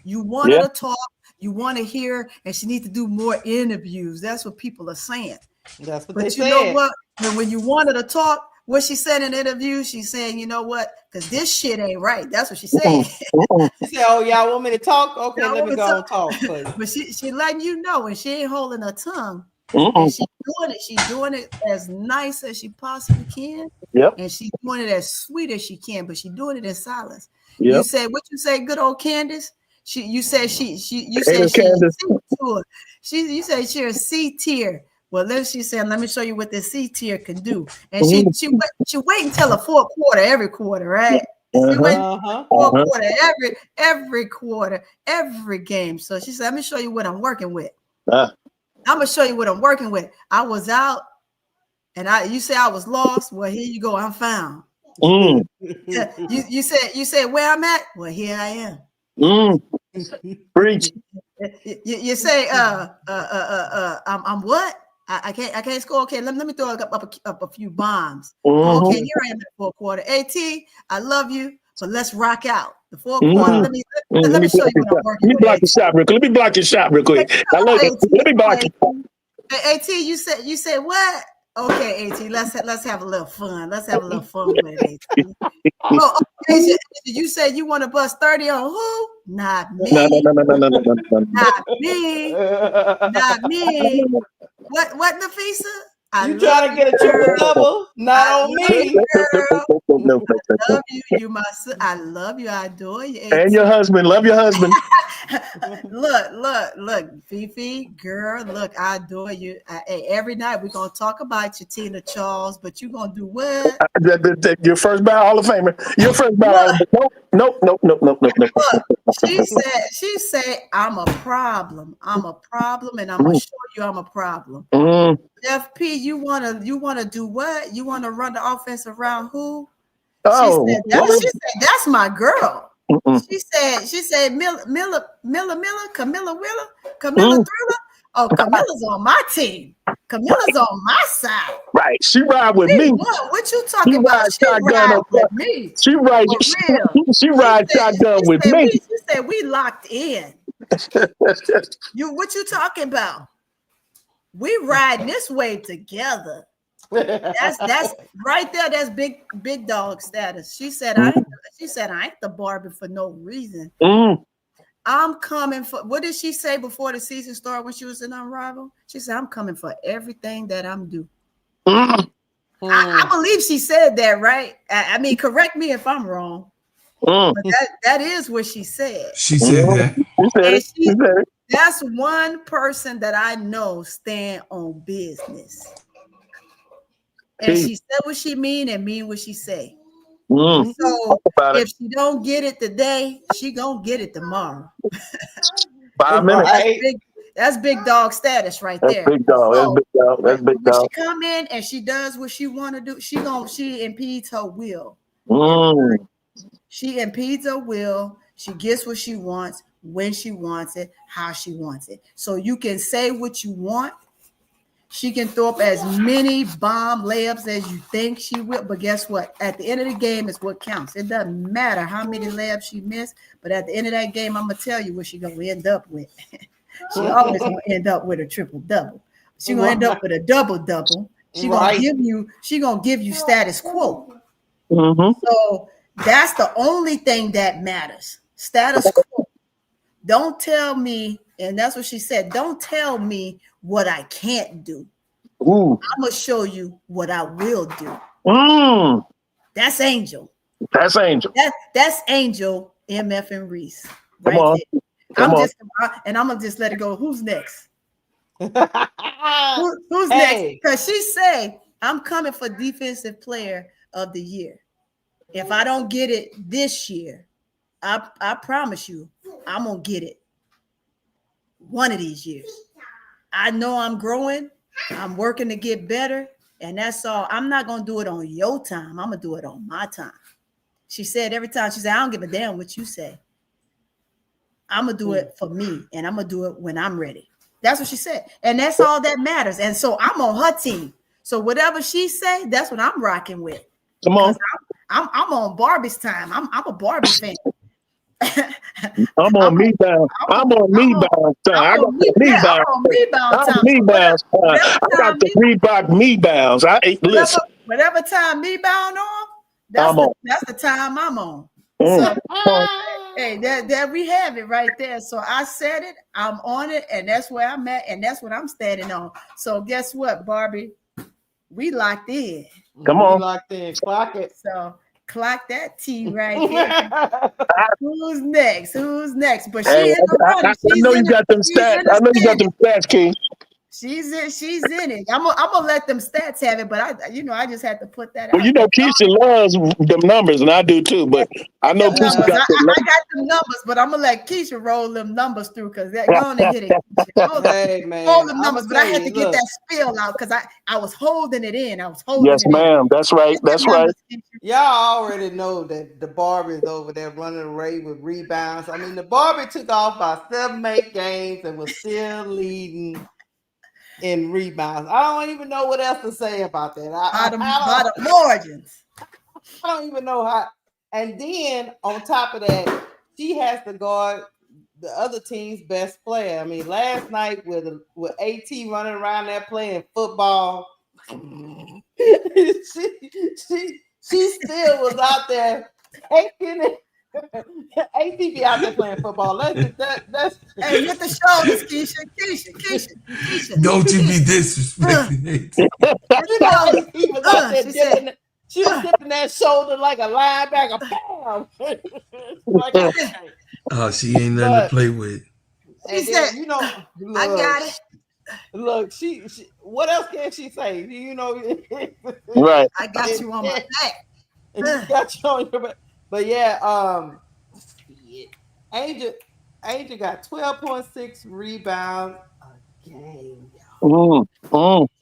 You want her to talk. You want to hear, and she needs to do more interviews. That's what people are saying. That's what but they you said. know what? When you want her to talk, what she said in the interview, she's saying, you know what? Because this shit ain't right. That's what she said. She said, "Oh, y'all want me to talk? Okay, let me go and talk." But she letting you know, and she ain't holding her tongue. And she's doing it. She's doing it as nice as she possibly can. Yep. And she's doing it as sweet as she can, but she's doing it in silence. Yep. You said what you say, good old Candace? You said she you said she's a C tier. Well, then she said, let me show you what this C tier can do. And she wait until the fourth quarter every quarter, right? She wait fourth quarter every quarter, every game. So she said, let me show you what I'm working with. I'm gonna show you what I'm working with. I was out and you say I was lost. Well, here you go, I'm found. You said where I'm at? Well, here I am. Preach. You say I'm what? I can't score. Okay, let me throw up a few bombs. Okay, here I am in the fourth quarter. AT, I love you, but let's rock out. The fourth quarter. Let me show you what I'm working with. Let me block your shot real quick. I love you. Let me block your shot. AT, you said what? Okay, AT, let's have a little fun. Let's have a little fun with it, AT. Oh, okay, you said you want to bust 30 on who? Not me. No. Not me. Not me. What, Napheesa? You trying to get a triple double? Not on me. Girl. I love you. You my son. I love you. I adore you. AT. And your husband. Love your husband. Look, Fifi, girl, look, I adore you. Hey, every night we're gonna talk about you, Tina Charles, but you gonna do what? Your first ballot Hall of Famer. Your first ballot. Nope. Look, she said, I'm a problem, and I'm gonna show you I'm a problem. FP, you wanna do what? You wanna run the offense around who? She said, that's my girl. She said, Camilla Thriller. Oh, Camilla's on my team. Camilla's on my side. Right. She ride with me. What you talking about? She ride with me. She ride shotgun with me. She said we locked in. What you talking about? We riding this way together. That's right there. That's big dog status. She said I ain't the Barbie for no reason. I'm coming for, what did she say before the season started when she was in Unrivaled? She said, I'm coming for everything that I'm due. I believe she said that, right? I mean, correct me if I'm wrong. But that is what she said. She said that. She said it. That's one person that I know stand on business. And she said what she mean and mean what she say. So if she don't get it today, she gonna get it tomorrow. 5 minutes. That's big dog status right there. Big dog. So, That's big dog. When she come in and she does what she want to do, she impedes her will. She impedes her will. She gets what she wants, when she wants it, how she wants it. So you can say what you want. She can throw up as many bomb layups as you think she will, but guess what? At the end of the game is what counts. It doesn't matter how many layups she missed, but at the end of that game, I'm gonna tell you what she's gonna end up with. She always gonna end up with a triple double. She's gonna end up with a double double. She's gonna give you status quo. So that's the only thing that matters. Status quo. Don't tell me, and that's what she said. Don't tell me what I can't do. Ooh. I'm gonna show you what I will do. Mm. That's Angel. That's Angel. That's Angel, MF and Reese. Come Right on. there. Come on. I'm gonna just let it go. Who's next? Who's Hey. next? Because she say I'm coming for defensive player of the year. If I don't get it this year, I promise you, I'm gonna get it one of these years. I know I'm growing. I'm working to get better, and that's all. I'm not gonna do it on your time. I'm gonna do it on my time. She said every time. She said, I don't give a damn what you say. I'm gonna do it for me, and I'm gonna do it when I'm ready. That's what she said, and that's all that matters. And so I'm on her team. So whatever she say, that's what I'm rocking with. Come on. I'm on Barbie's time. I'm a Barbie fan. I'm on me bound. I'm on me bound time. I got the me bound. I'm on me bound I'm time. me bound time. I got the Reebok me bounds. Listen. Whatever time me bound on, that's the time I'm on. So, hey, there we have it right there. So I said it, I'm on it, and that's where I'm at, and that's what I'm standing on. So guess what, Barbie? We locked in. Come on. We locked in. Clock it. So clock that T right here. Who's next? But hey, I know you got them stats. I know you got them stats, King. She's in it. I'm gonna let them stats have it, but I just had to put that out. Well, you know, Keisha loves them numbers, and I do too. But I know Keisha got them numbers. I got them numbers, but I'm gonna let Keisha roll them numbers through because they're gonna hit it. Hey man, hold them numbers, but I had to get that spill out because I was holding it in. Yes, ma'am. That's right. That's right. Y'all already know that the Barbie's over there running away with rebounds. I mean, the Barbie took off by 7-8 games and was still leading in rebounds. I don't even know what else to say about that. By the margins. I don't even know how. And then on top of that, she has to guard the other team's best player. I mean, last night with AT running around there playing football, she still was out there taking it. AT be out there playing football. That's hey, hit the shoulders, Keisha. Don't you be disrespecting. You know, he was out there dipping. She was dipping that shoulder like a linebacker. Oh, she ain't nothing to play with. She said, you know, look, I got it. Look, she what else can she say? You know, right. I got you on my back. Got you on your back. But yeah, Angel got 12.6 rebounds a game.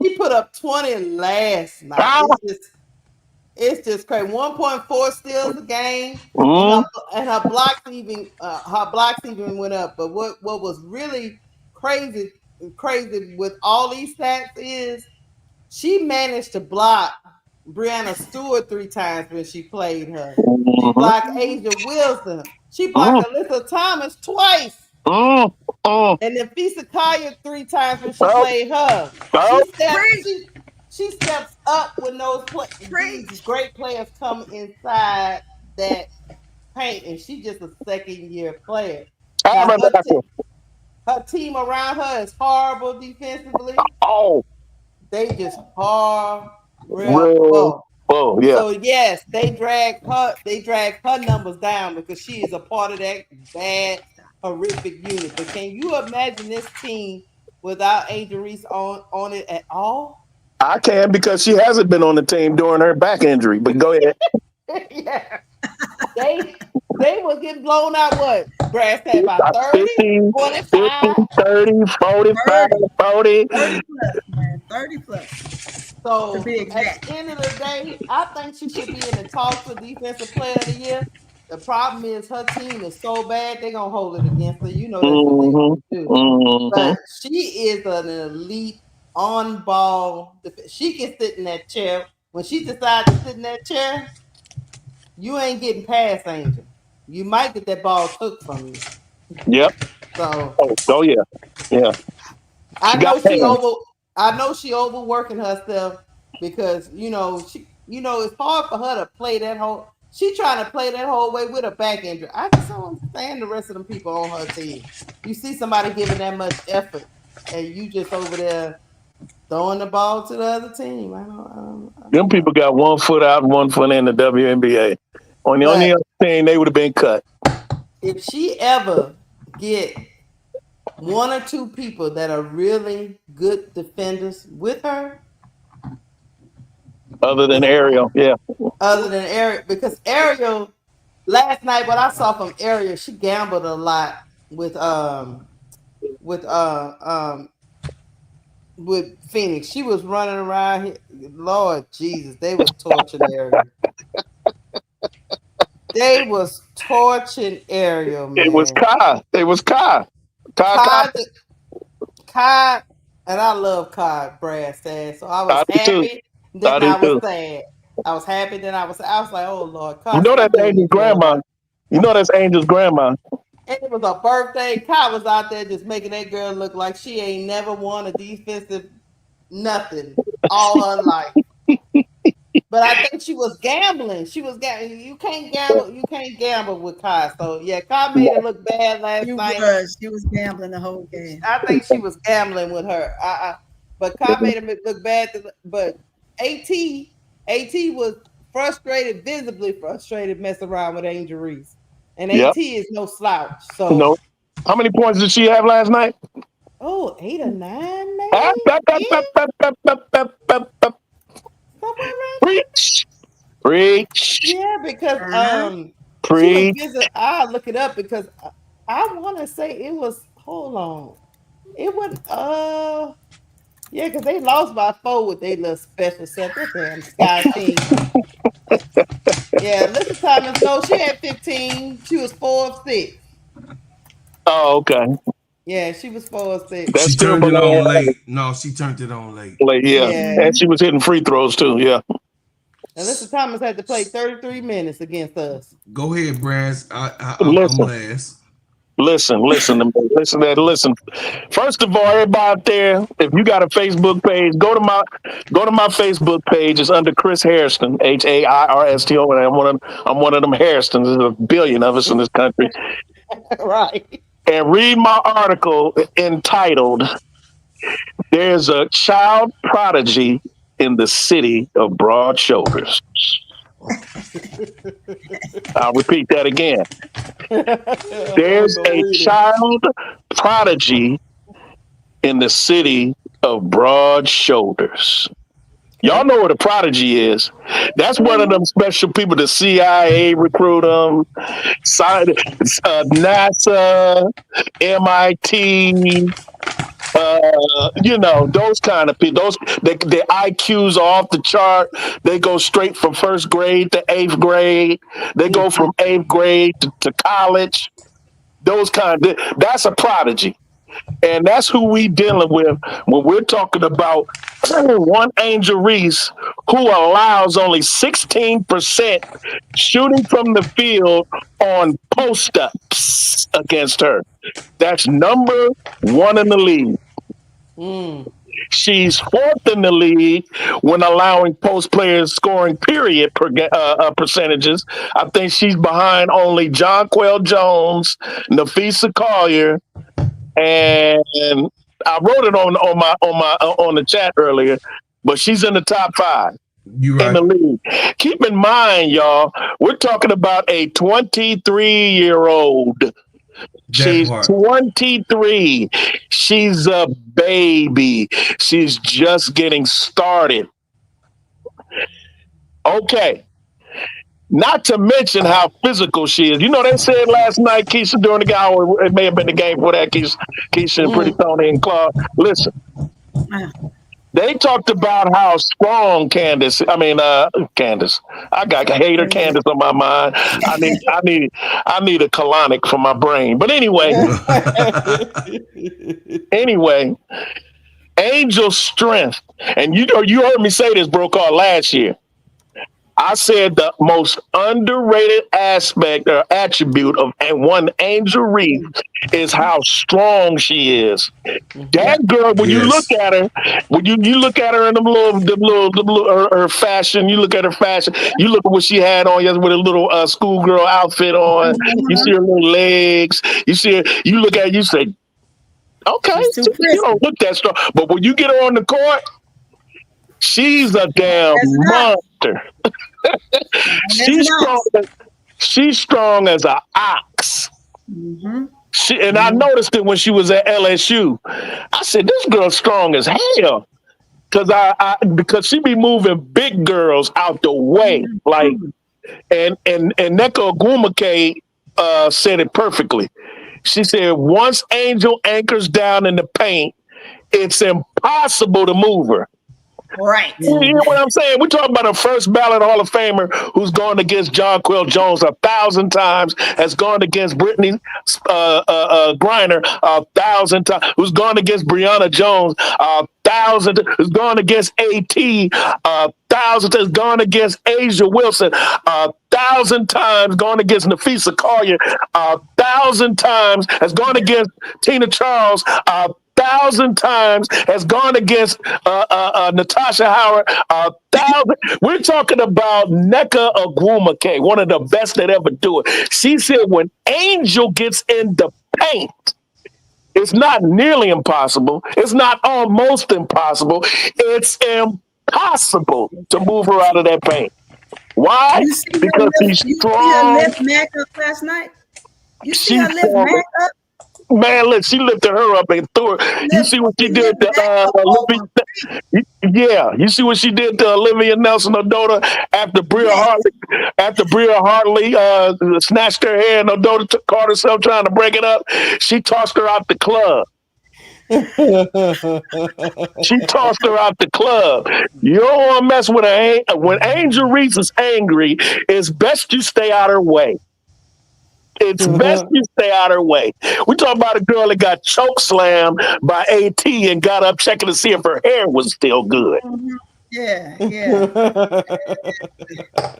She put up 20 last night. It's just crazy. 1.4 steals a game, and her blocks even went up. But what was really crazy with all these stats is she managed to block Brianna Stewart 3 times when she played her. She blocked Asia Wilson. She blocked Alyssa Thomas twice. And Napheesa Collier 3 times when she played her. She steps up when these great players come inside that paint, and she's just a second-year player. Now, her team around her is horrible defensively. They just horrible. Yeah. So yes, they drag her numbers down because she is a part of that bad, horrific unit. But can you imagine this team without Angel Reese on it at all? I can because she hasn't been on the team during her back injury. But go ahead. Yeah. They will get blown out what? Brass tag by 30, 15, 25, 30, 45, 40. 30 plus. So at the end of the day, I think she should be in the talks for defensive player of the year. The problem is her team is so bad they're gonna hold it against her. You know that's what they're gonna do. But she is an elite on ball. She can sit in that chair. When she decides to sit in that chair, you ain't getting past Angel. You might get that ball took from you. Yep. So yeah. I know she overworking herself because it's hard for her to play that whole. She trying to play that whole way with a back injury. I just don't understand the rest of them people on her team. You see somebody giving that much effort, and you just over there throwing the ball to the other team. I don't Them know. people got 1 foot out and 1 foot in the WNBA. On the only But other team, they would have been cut. if she ever get one or two people that are really good defenders with her, Other than Ariel, yeah. other than Ariel, because Ariel last night, what I saw from Ariel, she gambled a lot with with uh um with Phoenix. She was running around here. Lord Jesus, they was torturing Ariel. They was torching Ariel, man. It was Kai. It was Kai. Kai, and I love Kai brass ass. So I was I do too. happy, then do I was too. sad. I was happy, then I was like, oh Lord, Kai, You know stop that's doing Angel's these girls grandma. like. You know that's Angel's grandma. And it was a birthday. Kai was out there just making that girl look like she ain't never won a defensive nothing all her life. But I think she was gambling. She was gambling. You can't gamble. You can't gamble with Kai. So yeah, Kai made it look bad last night. She was gambling the whole game. I think she was gambling with her. But Kai made it look bad. But AT was frustrated, visibly frustrated, messing around with Angel Reese. And AT is no slouch. So No. How many points did she have last night? 8 or 9, maybe. Preach. Preach. Yeah, because she was Preach. busy. I'll look it up because I want to say it was. Hold on, it was yeah, because they lost by 4 with their little special set. That damn Sky team. Yeah, Alyssa Thomas. No, she had 15. She was 4 of 6. Oh, okay. Yeah, she was 4 of 6. That's She still turned it below on average. late. No, she turned it on late. Like, yeah. Yeah. And she was hitting free throws too. Yeah. Alyssa Thomas had to play 33 minutes against us. Go ahead, Brass. I'm Listen. last. Listen to me. Listen. First of all, everybody out there, if you got a Facebook page, go to my Facebook page. It's under Chris Hairston, Hairsto, and I'm one of them Hairstons. There's a billion of us in this country. Right. And read my article entitled "There's a Child Prodigy in the City of Broad Shoulders." I'll repeat that again. There's a child prodigy in the city of Broad Shoulders. Y'all know what a prodigy is. That's one of them special people. The CIA recruit them, NASA, MIT. Those kind of people. Their IQs are off the chart. They go straight from first grade to 8th grade. They go from 8th grade to college. That's a prodigy. And that's who we dealing with when we're talking about one Angel Reese who allows only 16% shooting from the field on post-ups against her. That's number 1 in the league. She's 4th in the league when allowing post players scoring period percentages. I think she's behind only Jonquel Jones, Napheesa Collier, and I wrote it on the chat earlier, but she's in the top 5 in the league. Keep in mind, y'all, we're talking about a 23-year-old. She's 23. She's a baby. She's just getting started. Okay. Not to mention how physical she is. You know, they said last night, Keisha, during the game, or it may have been the game before that, Keisha and Pretty Tony and Claude. Listen, they talked about how strong Candace. I got hater Candace on my mind. I need a colonic for my brain. But anyway, Angel's strength, and you heard me say this, Brokaw, last year. I said the most underrated aspect or attribute of one Angel Reese is how strong she is. Yeah. That girl, when you look Yes. at her, when you look at her in her fashion, you look at her fashion, you look at what she had on yesterday with a little schoolgirl outfit on. You see her little legs. You see her, you look at her, you say, okay, She's too you don't prissy. look that strong. But when you get her on the court, she's a damn Messing up. monster. Messing She's up. strong. She's strong as an ox. Mm-hmm. And I noticed it when she was at LSU. I said, "This girl's strong as hell." Because she be moving big girls out the way, like and Nneka Ogwumike said it perfectly. She said, "Once Angel anchors down in the paint, it's impossible to move her." Right. You hear what I'm saying? We're talking about a first ballot Hall of Famer who's gone against John Quill Jones 1,000 times, has gone against Brittany Griner 1,000 times, who's gone against Brianna Jones 1,000, who's gone against AT 1,000, has gone against Asia Wilson 1,000 times, gone against Napheesa Collier 1,000 times, has gone against Tina Charles 1,000 times, has gone against Natasha Howard 1,000. We're talking about Nneka Ogwumike, one of the best that ever do it. She said when Angel gets in the paint, it's not nearly impossible. It's not almost impossible. It's impossible to move her out of that paint. Why? You see her Because lift, she's you see her strong. lift Mac up last night? You see She's her lift strong. Mac up? Man, look, she lifted her up and threw her. You see what she did Lift Mac to up Olivia? over. Yeah, you see what she did to Olivia Nelson Odota after Yes. Bria Hartley snatched her hair and Odota caught herself trying to break it up. She tossed her out the club. She tossed her out the club. You don't want to mess with her. When Angel Reese is angry, it's best you stay out her way. It's best you stay out her way. We talk about a girl that got choke slammed by AT and got up checking to see if her hair was still good. Yeah, yeah.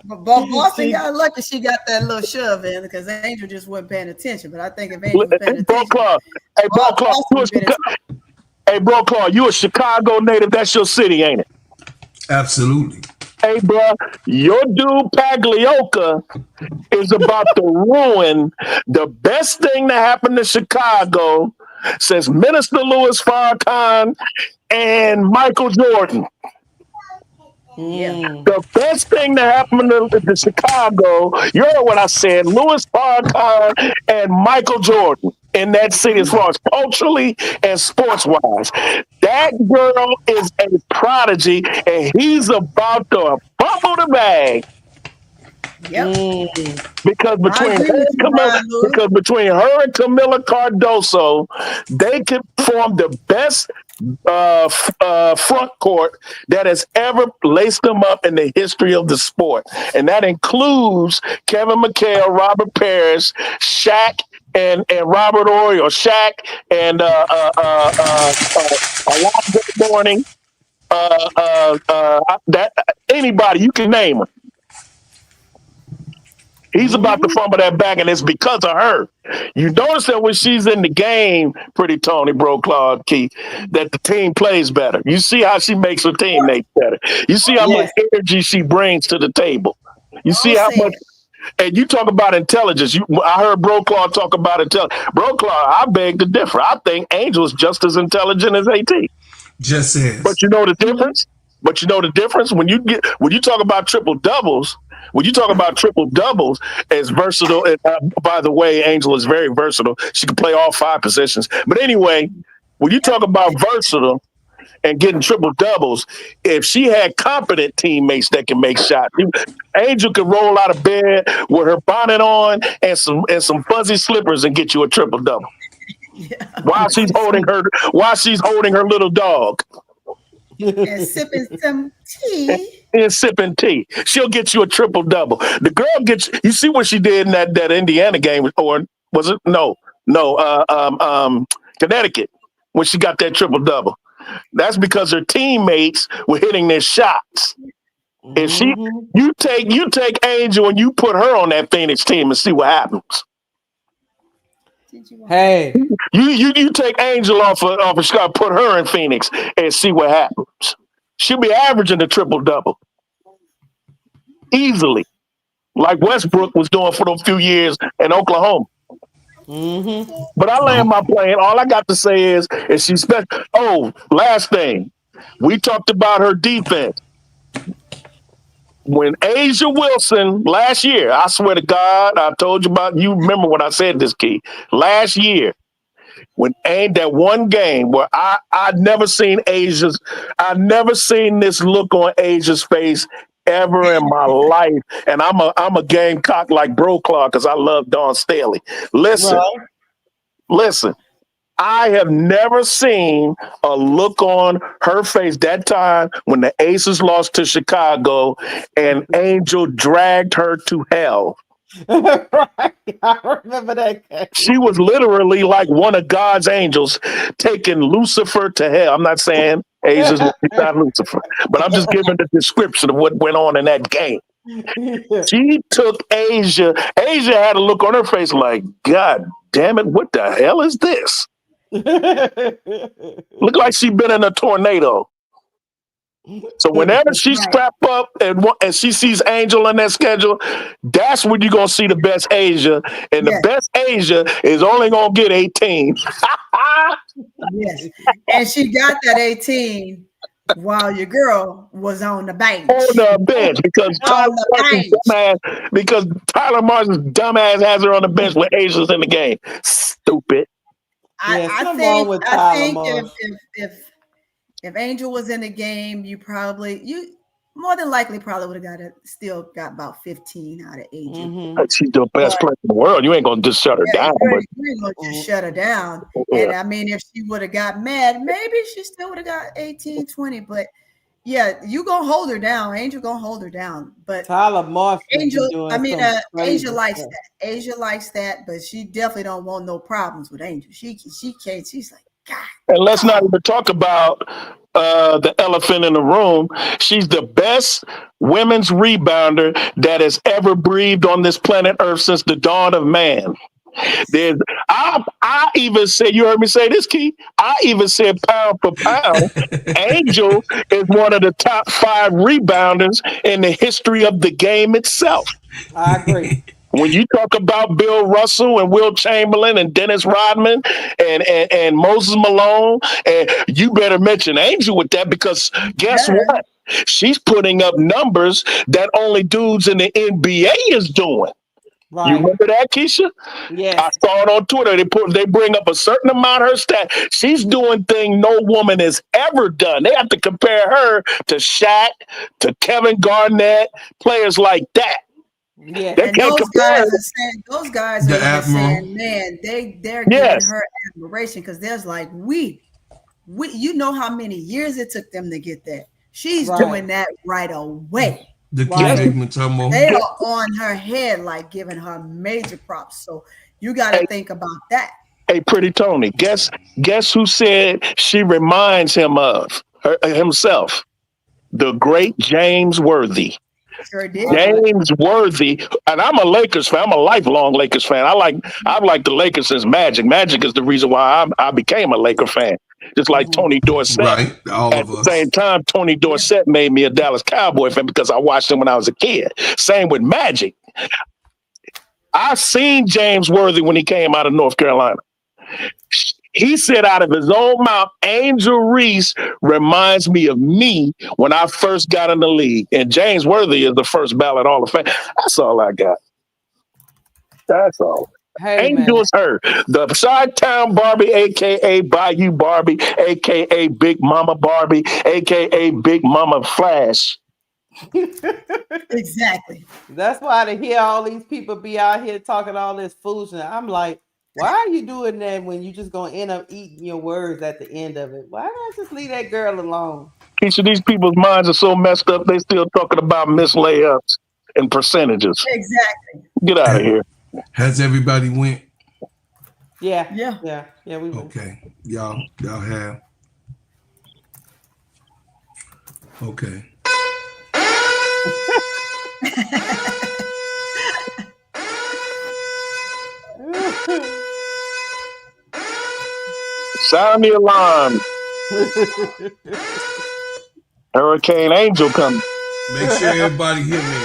But Boston got lucky she got that little shove in because Angel just wasn't paying attention. But I think if Angel was paying Bro attention, Claw, hey, Bro Claw, Boston you a would have been in Chicago, trouble. hey, Bro Claw, you a Chicago native. That's your city, ain't it? Absolutely. Hey, bro, your dude Paglioka is about to ruin the best thing that happened to Chicago since Minister Louis Farrakhan and Michael Jordan. Yeah. The best thing that happened to Chicago, you heard what I said, Louis Farrakhan and Michael Jordan in that city as far as culturally and sports wise. That girl is a prodigy and he's about to bubble the bag. Yep. Because I between agree her with and you, Camilla, Brian Lewis. because between her and Camilla Cardoso, they could form the best front court that has ever laced them up in the history of the sport, and that includes Kevin McHale, Robert Parrish, Shaq, and Robert Horry, or Shaq, and Alonzo Mourning. That anybody you can name her. He's about to fumble that back, and it's because of her. You notice that when she's in the game, pretty Tony, Bro, Claude, Key, that the team plays better. You see how she makes her teammates better. You see how much energy she brings to the table. You see how much. And you talk about intelligence. I heard Bro Claude talk about intelligence. Bro Claude, I beg to differ. I think Angel is just as intelligent as AT. Just as. But you know the difference? But you know the difference? When you talk about triple doubles, as versatile. And, by the way, Angel is very versatile. She can play all 5 positions. But anyway, when you talk about versatile and getting triple doubles, if she had competent teammates that can make shots, Angel could roll out of bed with her bonnet on and some fuzzy slippers and get you a triple double. Yeah. While she's holding her little dog. And sipping some tea. And sipping tea. She'll get you a triple double. The girl you see what she did in that Indiana game, or was it? No, Connecticut, when she got that triple double. That's because her teammates were hitting their shots. If Mm-hmm. you take Angel and you put her on that Phoenix team and see what happens. Hey. You take Angel off of Scott, put her in Phoenix and see what happens. She'll be averaging the triple double easily, like Westbrook was doing for those few years in Oklahoma. Mm-hmm. But I land my plane. All I got to say is she's special. Oh, last thing, we talked about her defense. When Asia Wilson last year, I swear to God, I told you about. You remember when I said this, Key? Last year, when ain't that one game where I'd never seen this look on Asia's face ever in my life. And I'm a Gamecock like Bro Clark because I love Don Staley. Listen, Right. listen. I have never seen a look on her face that time when the Aces lost to Chicago and Angel dragged her to hell. Right. I remember that game. She was literally like one of God's angels taking Lucifer to hell. I'm not saying Asia's not Lucifer, but I'm just giving the description of what went on in that game. She took Asia. Asia had a look on her face like, God damn it, what the hell is this? Look like she'd been in a tornado. So whenever she strap up and she sees Angel in that schedule, that's when you're going to see the best Asia. And the best Asia is only going to get 18. Yes. And she got that 18 while your girl was on the bench. On the bench because Tyler Martin's dumbass has her on the bench when Asia's in the game. Stupid. I think if Angel was in the game, you more than likely would have still got about 15 out of Angel. Mm-hmm. She's the best player in the world. You ain't gonna just shut her down. You ain't gonna just shut her down. Yeah. And I mean, if she would have got mad, maybe she still would have got 18, 20. But yeah, you gonna hold her down. Angel gonna hold her down. But Tyler Moss. Angel likes that. Asia likes that, but she definitely don't want no problems with Angel. She can't. She's like, God. And let's not even talk about the elephant in the room. She's the best women's rebounder that has ever breathed on this planet Earth since the dawn of man. I even said, you heard me say this, Key. I even said pound for pound, Angel is one of the top 5 rebounders in the history of the game itself. I agree. When you talk about Bill Russell and Will Chamberlain and Dennis Rodman and Moses Malone, and you better mention Angel with that because guess what? She's putting up numbers that only dudes in the NBA is doing. Right. You remember that, Keisha? Yes. I saw it on Twitter. They bring up a certain amount of her stat. She's doing things no woman has ever done. They have to compare her to Shaq, to Kevin Garnett, players like that. Yeah, and those guys are saying, man, they're giving her admiration because there's like we you know how many years it took them to get that. She's doing that right away. The they are on her head, like giving her major props. So you got to think about that. Hey, Pretty Tony, guess who said she reminds him of himself? The great James Worthy. Sure did. James Worthy, and I'm a Lakers fan. I'm a lifelong Lakers fan. I've liked the Lakers since Magic. Magic is the reason why I became a Laker fan. Just like Tony Dorsett. Right, all At of us. the same time, Tony Dorsett made me a Dallas Cowboy fan because I watched him when I was a kid. Same with Magic. I seen James Worthy when he came out of North Carolina. He said out of his own mouth, Angel Reese reminds me of me when I first got in the league. And James Worthy is the first ballot Hall of Fame. That's all I got. That's all. Hey, Angel is her. The Side-Town Barbie, a.k.a. Bayou Barbie, a.k.a. Big Mama Barbie, a.k.a. Big Mama Flash. Exactly. That's why to hear all these people be out here talking all this foolishness, I'm like, why are you doing that when you just gonna end up eating your words at the end of it? Why not just leave that girl alone? Keisha, these people's minds are so messed up, they still talking about missed layups and percentages. Exactly. Get out of here. Has everybody went? Yeah. We went. Okay. Y'all have. Okay. Sound the alarm. Hurricane Angel coming. Make sure everybody hear me.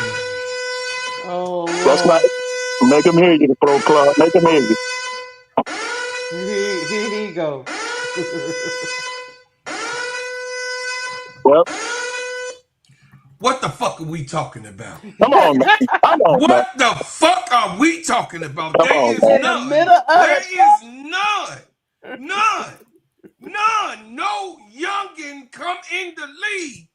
Oh, That's Lord. right. Make them hear you, the Pro Club. Make them hear you. Here he go. Yep. What the fuck are we talking about? Come on, man. Come on, man. What the fuck are we talking about? Come There on, is man. In the none. middle of There it. is none. None. No youngin come in the league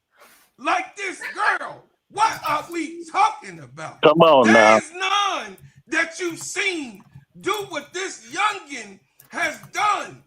like this girl. What are we talking about? Come on There now. is none that you've seen do what this youngin has done.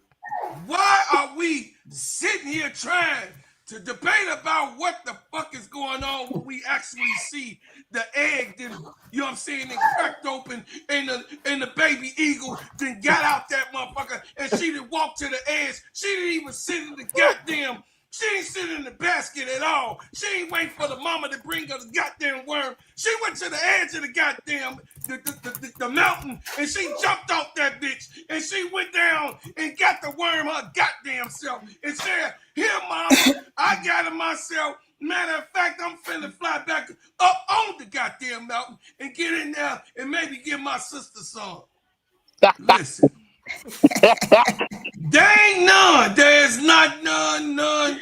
Why are we sitting here trying to debate about what the fuck is going on when we actually see the egg then, you know what I'm saying, then cracked open and the baby eagle then got out that motherfucker and she didn't walk to the edge. She didn't even sit in the goddamn, she ain't sit in the basket at all. She ain't wait for the mama to bring her the goddamn worm. She went to the edge of the goddamn the mountain and she jumped off that bitch and she went down and got the worm her goddamn self and said, "Here, mama, I got it myself. Matter of fact, I'm finna fly back up on the goddamn mountain and get in there and maybe give my sister some." Listen. There ain't none. There's not none.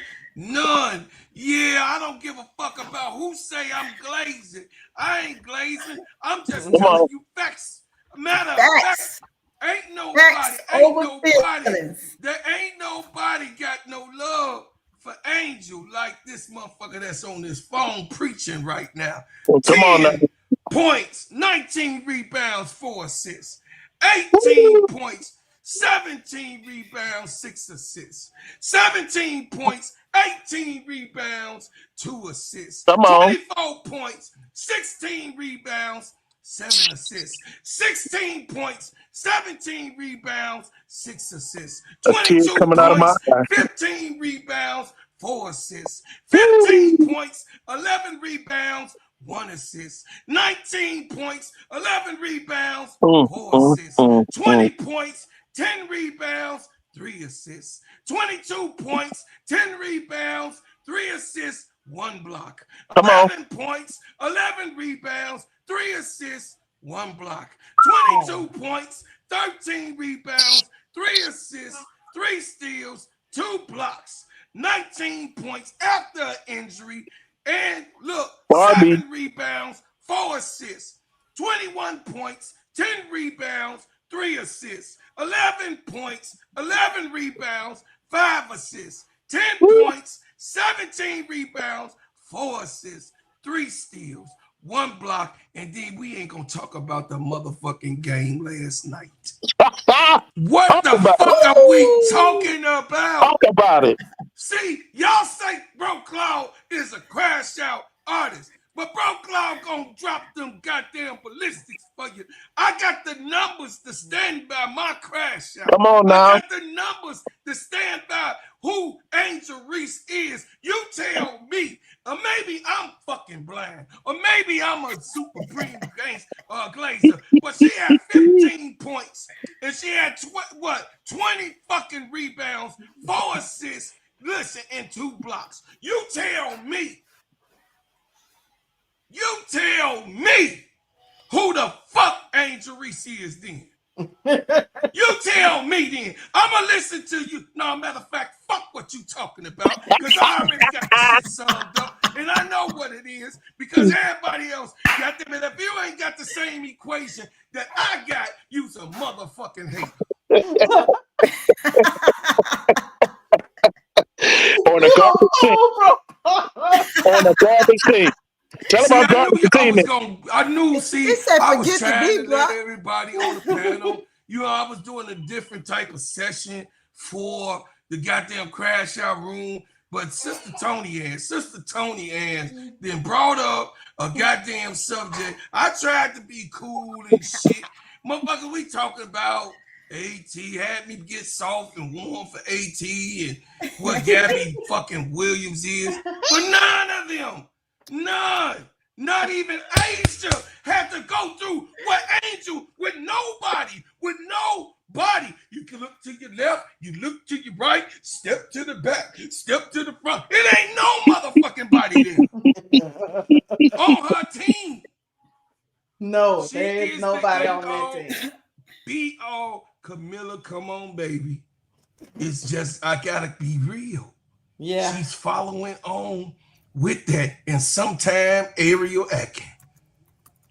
Yeah, I don't give a fuck about who say I'm glazing. I ain't glazing. I'm just Come telling on. you facts. Matter of Facts. fact, ain't Facts over feelings. there ain't nobody got no love for Angel like this motherfucker that's on this phone preaching right now. Well, come on now. 10 points, 19 rebounds, 4 assists. 18 points, 17 rebounds, 6 assists. 17 points, 18 rebounds, 2 assists. Come on. 24 points, 16 rebounds, 7 assists. 16 points, 17 rebounds, 6 assists. A tear 22 coming out of my points, eye. 15 rebounds, 4 assists. 15 points, 11 rebounds, 1 assist. 19 points, 11 rebounds, 4 assists. 20 points, 10 rebounds, 3 assists. 22 points, 10 rebounds, 3 assists, 1 block. Come on. 11 points, 11 rebounds, 3 assists, 1 block. 22 points, 13 rebounds, 3 assists, 3 steals, 2 blocks. 19 points after an injury. And look, Barbie. 7 rebounds, 4 assists. 21 points, 10 rebounds, 3 assists. 11 points, 11 rebounds, 5 assists. 10 points, 17 rebounds, 4 assists, 3 steals, 1 block. And then we ain't gonna talk about the motherfucking game last night. What the fuck are we talking about? Talk about it. See, y'all say Bro Cloud is a crash out artist, but Bro Cloud gonna drop them goddamn ballistics for you. I got the numbers to stand by my crash out. Come on now. I got the numbers to stand by who Angel Reese is. You tell me. Or maybe I'm fucking blind. Or maybe I'm a supreme glazer. But she had 15 points. And she had 20 fucking rebounds, 4 assists, listen, and 2 blocks. You tell me who the fuck Angel Reese is then. You tell me then. I'ma listen to you. No, matter of fact, fuck what you talking about. Because I already got the shit summed up. And I know what it is. Because everybody else got them. And if you ain't got the same equation that I got, you's a motherfucking hater. On a garbage team. On a garbage team. Tell See, about garbage team. I knew, see, He said, I was forget the trying to beat, let bro. everybody on the panel. You know, I was doing a different type of session for the goddamn crash out room. But Sister Tony Ann then brought up a goddamn subject. I tried to be cool and shit. Motherfucker, we talking about AT, had me get soft and warm for AT and what Gabby fucking Williams is. But none of them, none. Not even Asia had to go through what Angel with nobody. You can look to your left, you look to your right, step to the back, step to the front. It ain't no motherfucking body there on her team. No, She there is is nobody the on that team. be all Camilla. Come on, baby. It's just I gotta be real. Yeah. She's following on with that, and sometime Ariel Akin.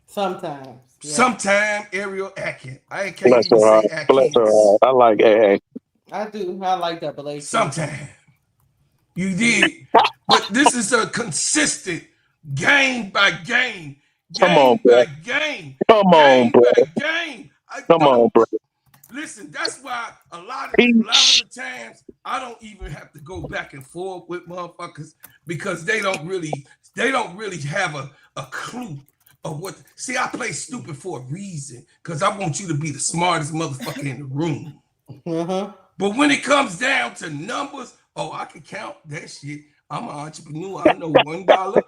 Sometimes. Yeah. Sometime Ariel Akin. I can't Bless even her say heart. Bless her Atkins. heart. I like AA. I do. I like double A. Sometime. You did. But this is a consistent game by game. Come on, Game bro. by game. Come on, Game bro. by game. Come on, bro. Listen, that's why a lot of the times I don't even have to go back and forth with motherfuckers because they don't really have a clue of what. See, I play stupid for a reason because I want you to be the smartest motherfucker in the room. Uh-huh. But when it comes down to numbers, I can count that shit. I'm an entrepreneur. I know $1, $2,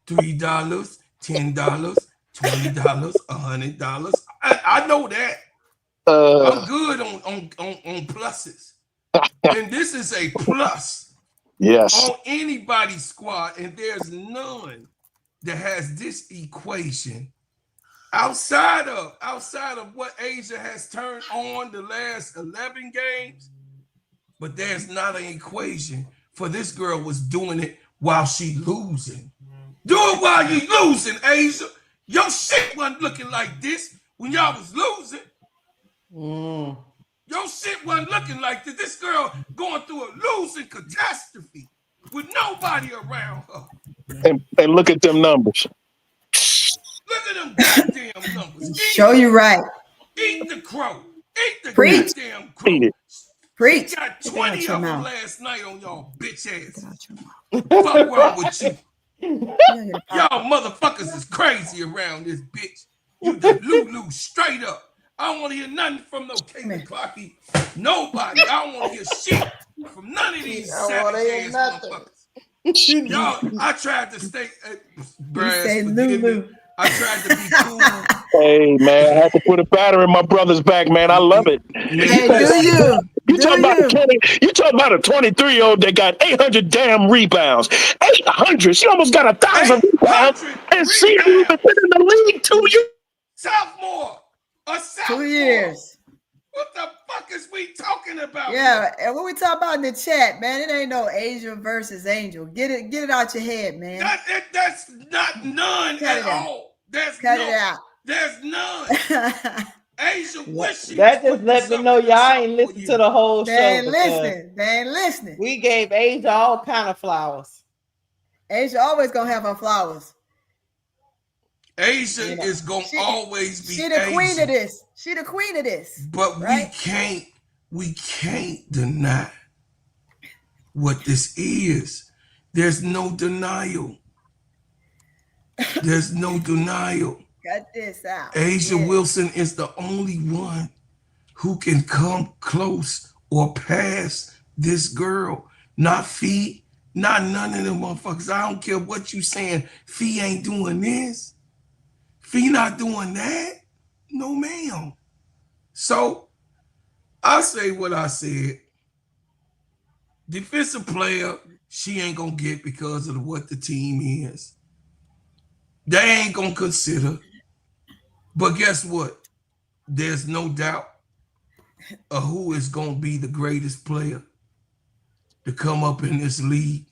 $3, $10, $20, $100. I know that. I'm good on pluses. And this is a plus yes. on anybody's squad, and there's none that has this equation outside of what Asia has turned on the last 11 games. But there's not an equation for this girl was doing it while she losing. Do it while you losing, Asia. Your shit wasn't looking like this when y'all was losing. Your shit wasn't looking like this. This girl going through a losing catastrophe with nobody around her. And look at them numbers. Look at them goddamn numbers. Show you right. Eat the crow. Eat the Preach. goddamn crow. Eat it. Preach. You got 20 of them mouth. last night on y'all bitch ass. Fuck wrong with you? Y'all motherfuckers is crazy around this bitch. You the Lulu straight up. I don't want to hear nothing from no Kayla Clocky. Nobody. I don't want to hear shit from none of these savage ass motherfuckers. Y'all, I tried to stay Brass, forgive me. I tried to be cool. Hey man, I had to put a batter in my brother's back, man. I love it. Hey, do you? You talking about a 23-year-old that got 800 damn rebounds. 800. She almost got 1,000 rebounds. And she ain't even been in the league 2 years. Sophomore. A sophomore. 2 years. What the fuck is we talking about? Yeah, and what we talk about in the chat, man, it ain't no Asia versus Angel. Get it out your head, man. That's not none at all. It out. There's none. Asia wishes. That just let me know y'all ain't listened to the whole show. They ain't listening. We gave Asia all kind of flowers. Asia always gonna have her flowers. Asia is gonna always be. She the queen of this. She the queen of this. But right? we can't deny what this is. There's no denial. There's no denial. Cut this out. Asia Wilson is the only one who can come close or pass this girl. Not Fee, not none of them motherfuckers. I don't care what you saying. Fee ain't doing this. Fee not doing that. No, ma'am. So I say what I said. Defensive player, she ain't gonna get because of what the team is. They ain't gonna consider. But guess what? There's no doubt of who is going to be the greatest player to come up in this league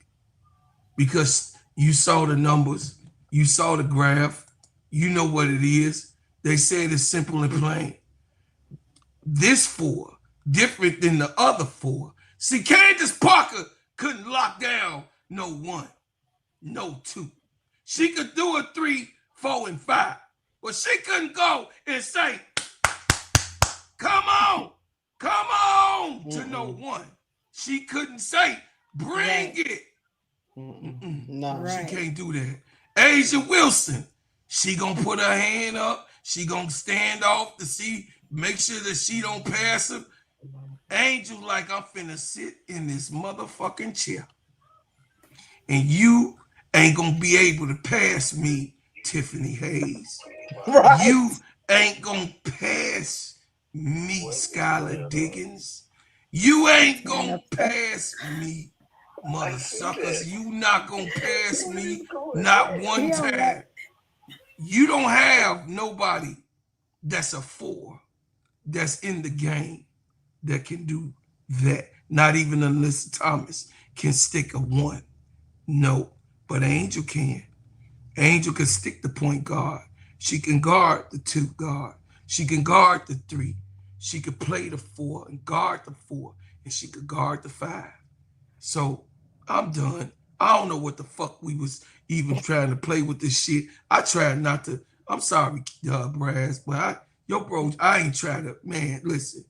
because you saw the numbers, you saw the graph, you know what it is. They said it's simple and plain. This 4, different than the other 4. See, Candace Parker couldn't lock down no 1, no 2. She could do a 3, 4, and 5. But she couldn't go and say, come on, to no 1. She couldn't say, bring it. No, right. She can't do that. Asia Wilson, she gonna put her hand up. She gonna stand off to see, make sure that she don't pass him. Angel like, I'm finna sit in this motherfucking chair. And you ain't gonna be able to pass me, Tiffany Hayes. Right. You ain't gonna pass me, Skylar Diggins. You ain't gonna pass me, mother suckers. You not gonna pass me not one time. You don't have nobody that's a 4 that's in the game that can do that. Not even Alyssa Thomas can stick a 1. No, but Angel can. Angel can stick the point guard. She can guard the 2 guard. She can guard the 3. She could play the 4 and guard the 4. And she could guard the 5. So I'm done. I don't know what the fuck we was even trying to play with this shit. I tried not to. I'm sorry, Brass, but I ain't trying to. Man, listen.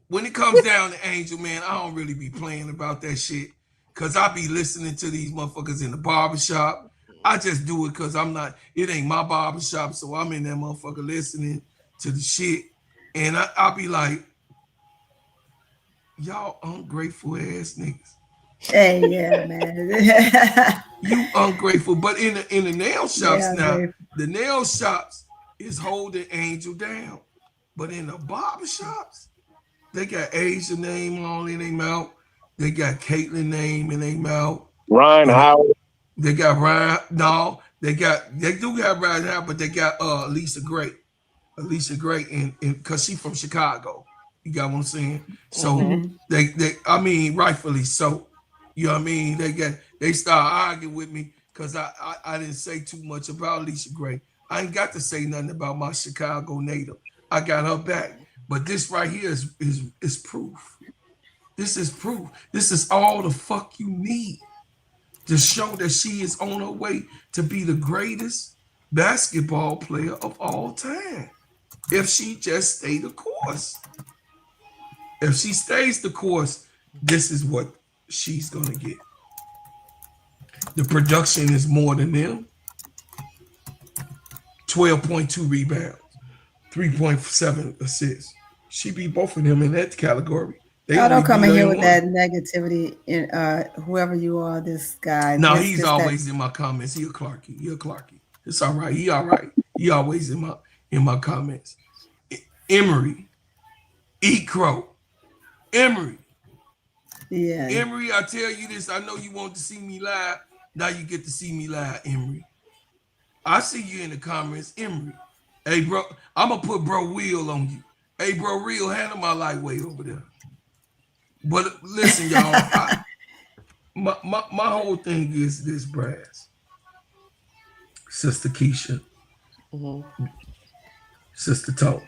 When it comes down to Angel, man, I don't really be playing about that shit. Cause I be listening to these motherfuckers in the barbershop. I just do it because it ain't my barbershop, so I'm in that motherfucker listening to the shit. And I'll be like, y'all ungrateful ass niggas. Hey, yeah, man. You ungrateful. But in the nail shops now, grateful. the nail shops is holding Angel down. But in the barbershops, they got Asia name all in their mouth. They got Caitlyn name in their mouth. Ryan Howard. They got Ryan. No, they do have Ryan Howard, but they got Alicia Gray. Alicia Gray, and because she's from Chicago. You got what I'm saying? So they I mean, rightfully so. You know what I mean? They start arguing with me because I didn't say too much about Alicia Gray. I ain't got to say nothing about my Chicago native. I got her back. But this right here is proof. This is proof. This is all the fuck you need to show that she is on her way to be the greatest basketball player of all time. If she just stay the course. If she stays the course, this is what she's going to get. The production is more than them. 12.2 rebounds, 3.7 assists. She beat both of them in that category. Don't come in here with that negativity. In whoever you are, this guy. No, he's always in my comments. He a Clarkie. It's all right. He all right. He always in my comments. Emery, eat crow. Emery. Yeah. Emery, I tell you this. I know you want to see me live. Now you get to see me live, Emery. I see you in the comments, Emery. Hey, bro, I'm gonna put Bro Will on you. Hey, Bro Real, handle my lightweight over there. But listen, y'all, my whole thing is this, Brass. Sister Keisha, Sister Tone.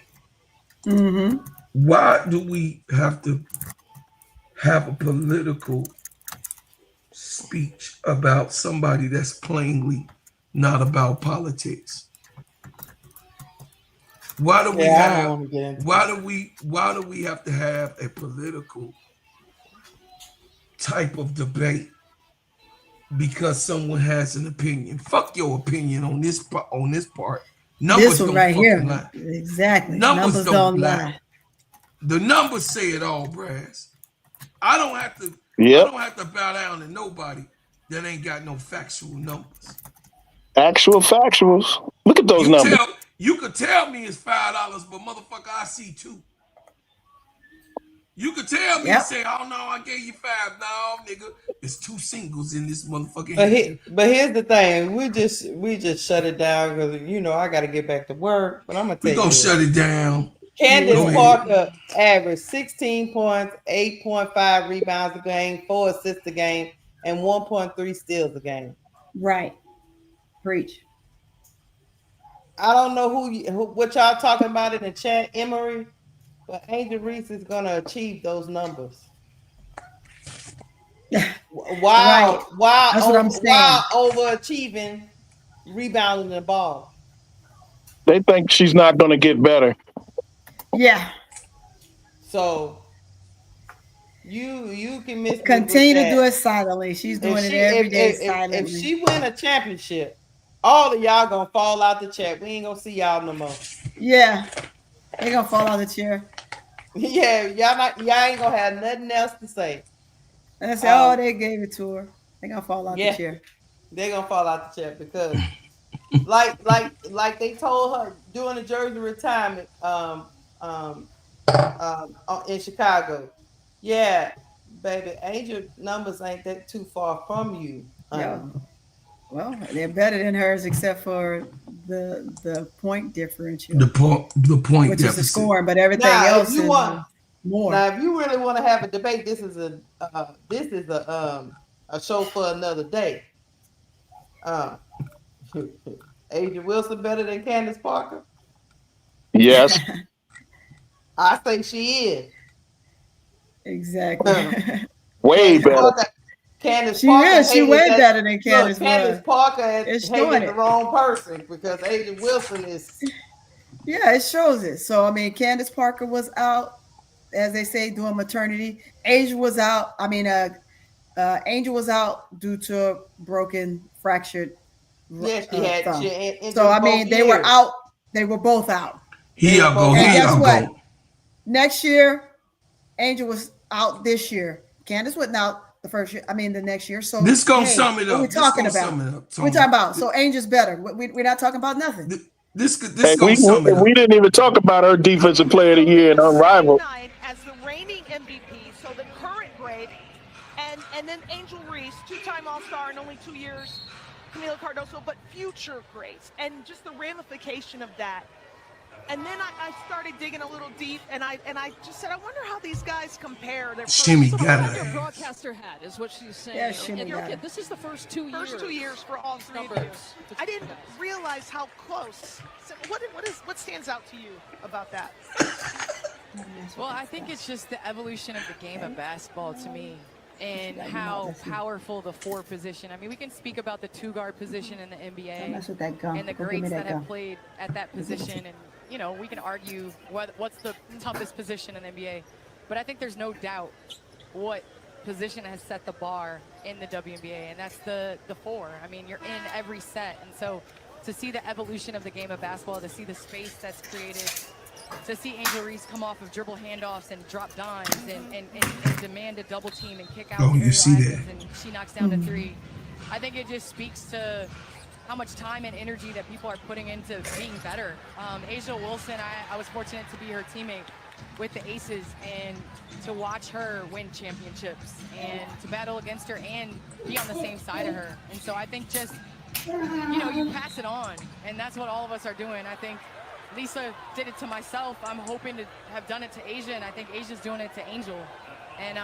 Why do we have to have a political speech about somebody that's plainly not about politics? Why do we have to have a political type of debate because someone has an opinion? Fuck your opinion on this part. Numbers this one don't right here. lie. Exactly. Numbers don't lie. The numbers say it all, Brass. I don't have to bow down to nobody that ain't got no factual numbers. Actual factuals. Look at those numbers. You could tell me it's $5, but motherfucker, I see 2. You could tell me and say, "Oh no, I gave you 5." No, nigga, it's 2 singles in this motherfucking. But here's the thing: we just shut it down because I got to get back to work. But I'm gonna tell you, we gonna shut it down. Candace Parker averaged 16 points, 8.5 rebounds a game, 4 assists a game, and 1.3 steals a game. Right. Preach. I don't know what y'all talking about in the chat, Emery, but Angel Reese is gonna achieve those numbers. Wow! That's what I'm saying. While overachieving, rebounding the ball. They think she's not gonna get better. Yeah. So you can miss. Continue to do it silently. She's doing it every day silently. If she win a championship, all of y'all gonna fall out the chat. We ain't gonna see y'all no more. Yeah, they gonna fall out the chair. Yeah, y'all ain't gonna have nothing else to say. And they say, "Oh, they gave it to her." They gonna fall out the chair. They're gonna fall out the chair because like they told her during the jersey retirement in Chicago. Yeah, baby, Angel numbers ain't that too far from you. Yeah. Well, they're better than hers except for the point differential, the point which is the deficit. scoring, but everything Now, if else you is want, more. now if you really want to have a debate, this is a show for another day. Uh, Asia Wilson better than Candace Parker? Yes, I say she is. Exactly. way Candace better. Parker. Candace She Parker is. She hated way that. better than Candace Look, Candace was. Parker It's showing hated the it. wrong person because Asia Wilson is. Yeah, it shows it. So I mean, Candace Parker was out, as they say, doing maternity. Asia was out. I mean, Angel was out due to a broken, fractured Yeah, thumb. she So injured I both mean, they were ears. out. They were both out. They He were out go. both And He out. guess out what? go. Next year, Angel was out this year. Candace wasn't out the first year. I mean, the next year. So This gonna hey, sum it what are we up. talking about? We're talking about. So Angel's better. We're not talking about nothing. This And gonna sum it up. we didn't even talk about her defensive player of the year and unrivaled. As the reigning MVP, so the current grade, and then Angel Reese, two-time All-Star in only 2 years, Camila Cardoso, but future grades, and just the ramification of that. And then I started digging a little deep, and I just said, I wonder how these guys compare. Their Shimmy first got Your it. broadcaster hat is what she's saying. Yeah, Shimmy got it. This is the first 2 years. First 2 years for all three of you. I didn't realize how close. So what stands out to you about that? Well, I think it's just the evolution of the game of basketball to me and how powerful the four position. I mean, we can speak about the two-guard position in the NBA and the greats that have played at that position. And, you know, we can argue what's the toughest position in the NBA. But I think there's no doubt what position has set the bar in the WNBA, and that's the four. I mean, you're in every set. And so to see the evolution of the game of basketball, to see the space that's created, to see Angel Reese come off of dribble handoffs and drop dimes and demand a double team and kick out. Oh, you see that. And she knocks down the three. I think it just speaks to how much time and energy that people are putting into being better. Asia Wilson, I was fortunate to be her teammate with the Aces and to watch her win championships and to battle against her and be on the same side of her. And so I think just, you know, you pass it on, and that's what all of us are doing. I think Lisa did it to myself. I'm hoping to have done it to Asia, and I think Asia's doing it to Angel. And,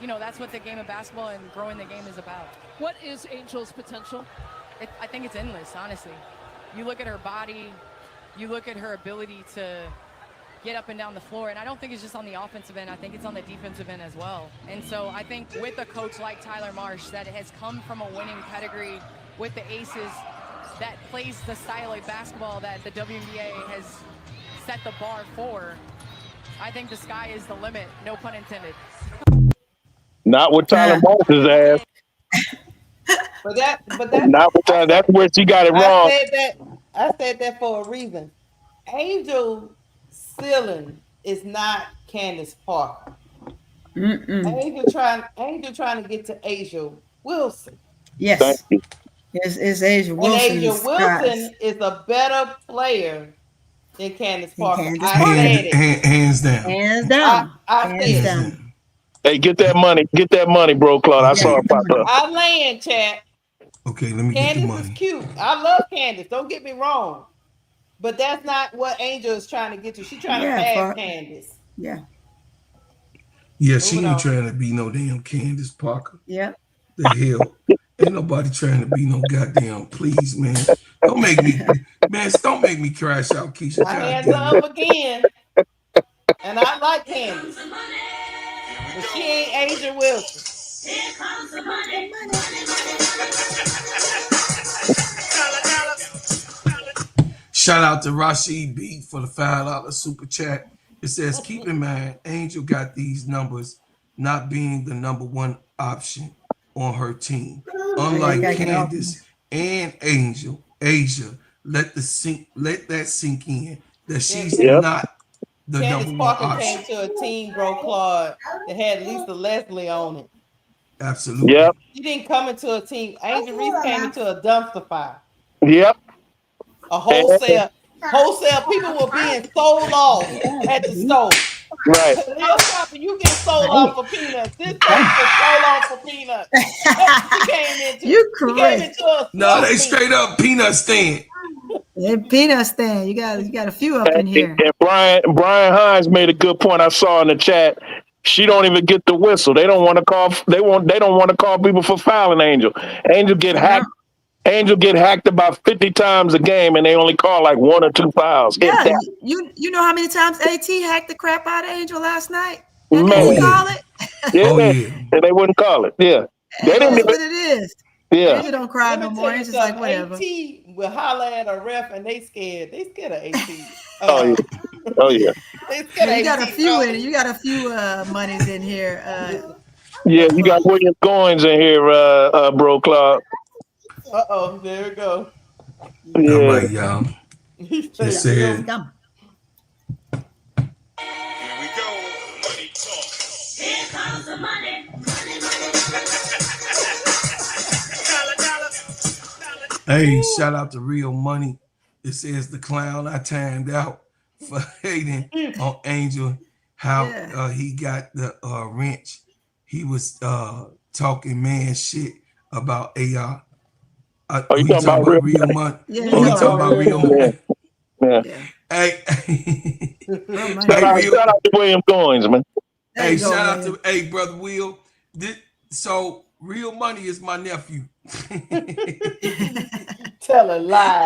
you know, that's what the game of basketball and growing the game is about. What is Angel's potential? I think it's endless, honestly. You look at her body, you look at her ability to get up and down the floor, and I don't think it's just on the offensive end. I think it's on the defensive end as well. And so I think with a coach like Tyler Marsh that has come from a winning pedigree with the Aces, that plays the style of basketball that the WNBA has set the bar for, I think the sky is the limit, no pun intended. Not with Tyler Marsh's ass. But that Not with Tyler. That's where she got it wrong. I said that for a reason. Angel ceiling is not Candace Parker. Angel trying to get to Asia Wilson. Yes. Thank you. It's Asia And Wilson. Asia Wilson is a better player than Candace Parker. Candace I said it. Hands down. Hands down. I Hands said down. it. Hey, get that money, bro, Claude. I saw it pop up. I land, chat. Okay, let me get the Candace money. is cute. I love Candace. Don't get me wrong. But that's not what Angel is trying to get to. She's trying to pass Candace. Yeah. Yeah, she ain't trying to be no damn Candace Parker. Yeah. The hell. Ain't nobody trying to be no goddamn, please, man. Don't make me crash out, Keisha. My hands are up again. And I like Candace. But she ain't Asia Wilson. Here comes the money. Shout out to Rashid B for the $5 super chat. It says, keep in mind, Angel got these numbers not being the number one option on her team. Unlike Candace and Asia, let that sink in that she's not the Candace number one Parker option. came to a team, bro, Claude, that had Lisa Leslie on it. Absolutely. Yep. She didn't come into a team. Angel Reese came into a dumpster fire. Yep. A wholesale. People were being sold off at the store. Right. Khalil Copper, you get sold off for peanuts. This bitch was sold off for peanuts. That's what she came into. You She came crazy. into a No, they straight up peanut stand. Peanut stand. You got a few up in here. And Brian Hines made a good point. I saw in the chat. She don't even get the whistle. They don't want to call. They don't want to call people for fouling Angel. Angel get hacked. Angel get hacked about 50 times a game, and they only call like 1 or 2 fouls. Yeah, you know how many times AT hacked the crap out of Angel last night? Man. They didn't call it. And they wouldn't call it. Yeah, they didn't. That's what it is. Yeah, Angel don't cry no more. It's just like whatever. AT will holler at a ref, and they scared. They scared of AT. Oh yeah. They scared You got a AT, few in it. You got a few monies in here. Yeah, you got William Goins in here, bro, Clark. There we go. Yeah. All right, y'all. Just said. Come. Here we go. Money talk. Here comes the money. Hey, shout out to Real Money. It says the clown I timed out for hating on Angel. How he got the wrench. He was talking man shit about AR. You talking about Real Money? Yeah, you talking about Real Money? Yeah. Hey, shout out to William Goins, man. Hey, shout out to brother Will. So Real Money is my nephew. Tell a lie.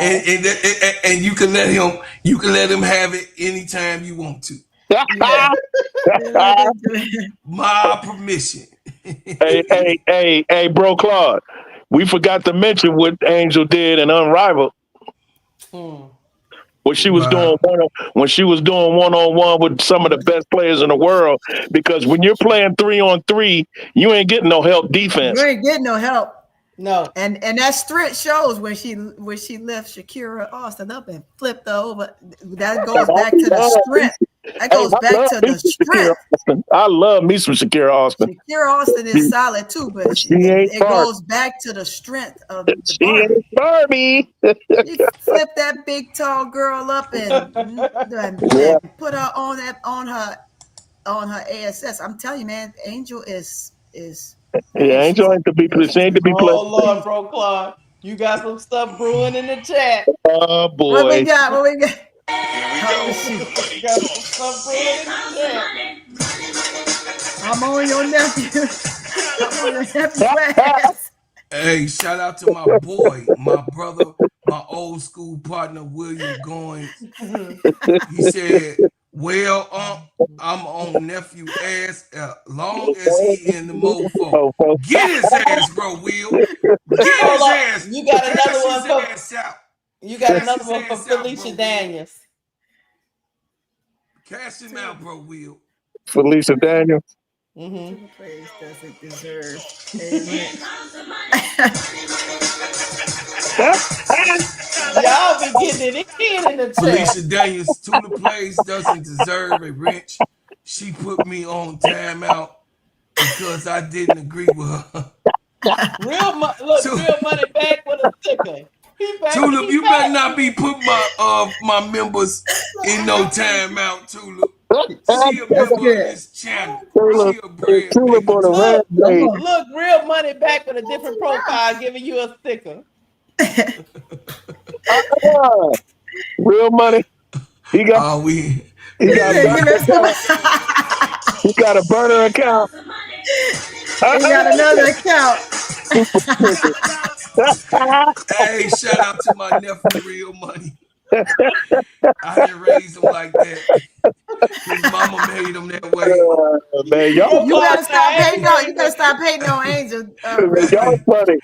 And you can let him have it anytime you want to. My permission. hey, bro, Claude. We forgot to mention what Angel did in Unrivaled. What she was doing when she was doing one-on-one with some of the best players in the world. Because when you're playing 3-on-3, you ain't getting no help defense. You ain't getting no help. No. And that strength shows when she lifts Shakira Austin up and flipped her over. That goes back to the strength. That goes back to the strength. I love me some Shakira Austin. Shakira Austin is solid too, but it goes back to the strength of the she ain't Barbie. You flip that big tall girl up and put her on her ASS. I'm telling you, man, Angel is Angel ain't to be played. Oh Lord, bro, Claude, you got some stuff brewing in the chat. Oh boy, what we got? Here we go. You got some stuff brewing in the chat. I'm on your nephew. I'm on your nephew's ass. Hey, shout out to my boy, my brother, my old school partner, William Goins. He said, well, I'm on nephew ass as long as he in the mofo. Get his ass, bro, Will. Get his ass. You got another one for You got another one for Felicia Daniels. Cash him out, bro, Will. Felicia Daniels. Mm-hmm. Praise doesn't deserve. Y'all be getting it in the chat. Felicia Daniels, Tula Plays doesn't deserve a wrench. She put me on timeout because I didn't agree with her. Real money back with a sticker. Tulip, you better not be putting my members in no timeout, Tulip. She a member of this channel. She a brand Look, Real Money back with a different profile, giving you a sticker. Real Money. He got a burner account. He got another account. Hey, shout out to my nephew, Real Money. I didn't raise him like that. His mama made him that way. Man, you gotta stop hating on. You gotta stop hating on Angel. Y'all funny.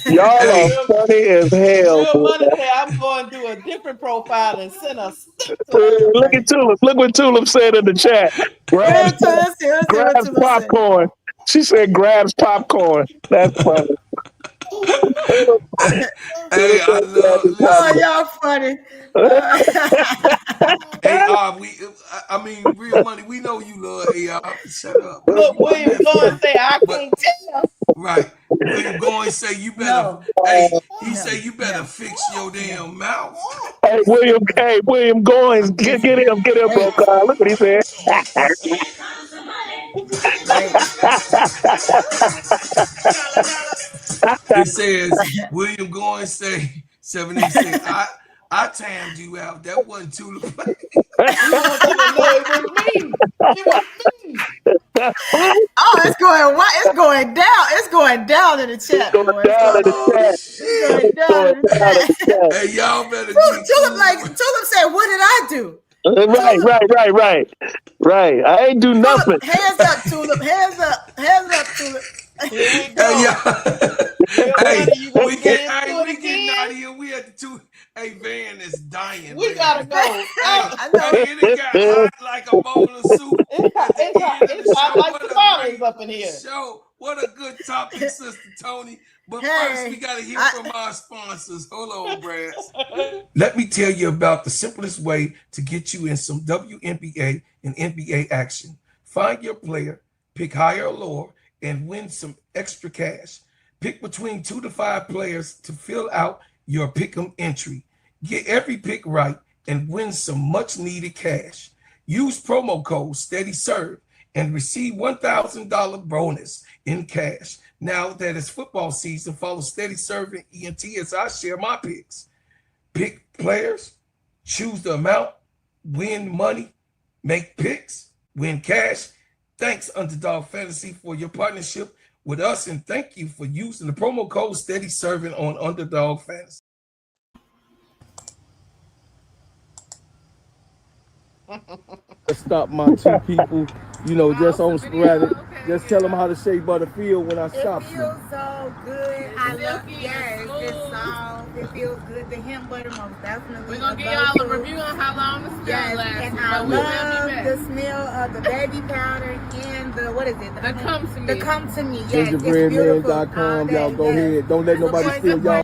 Y'all are funny as hell. Real Money said, I'm going to do a different profile and send a stick to Look at Tulip. Look what Tulip said in the chat. Grabs popcorn. She said grabs popcorn. That's funny. Hey, I love. Oh, y'all funny. Hey, I mean, real money. We know you love AR. Shut up. Look, William going say, I can't tell. Right. William going say you better. No. Hey, he say you better fix your damn mouth. Hey, William Goins, get him, bro. Carl. Look what he said. It says William Goins say 786. I timed you out. That wasn't too play. It was me. It was me. Oh, it's going down. It's going down in the chat. It's going down in the chat. Hey, y'all better. Tulip said, "What did I do?" Right. I ain't do nothing. Hands up, Tulip. Hands up, Tulip. Here we go. Hey, we get out of here. We had to. Hey, Van is dying. We gotta go. I know. Hey, it got hot like a bowl of soup. It's hot like tamales up in here. Show. What a good topic, Sister Tony. But first, we got to hear from our sponsors. Hold on, Brad. Let me tell you about the simplest way to get you in some WNBA and NBA action. Find your player, pick higher or lower, and win some extra cash. Pick between 2 to 5 players to fill out your pick'em entry. Get every pick right and win some much-needed cash. Use promo code SteadyServe and receive $1,000 bonus in cash. Now that it's football season, follow Steady Serving ENT as I share my picks. Pick players, choose the amount, win money, make picks, win cash. Thanks, Underdog Fantasy, for your partnership with us, and thank you for using the promo code Steady Serving on Underdog Fantasy. Stop my 2 people, just on sporadic. Just tell them how the shea butter feel when I stop you. It feels so good. I love it's soft. It feels good. The hemp butter most definitely. We're going to give y'all a review on how long the smell lasts. And I love the smell of the baby powder and the, what is it? The Come To Me. The Come To Me, yes. Gingerbreadman.com. Y'all go ahead. Don't let nobody steal y'all.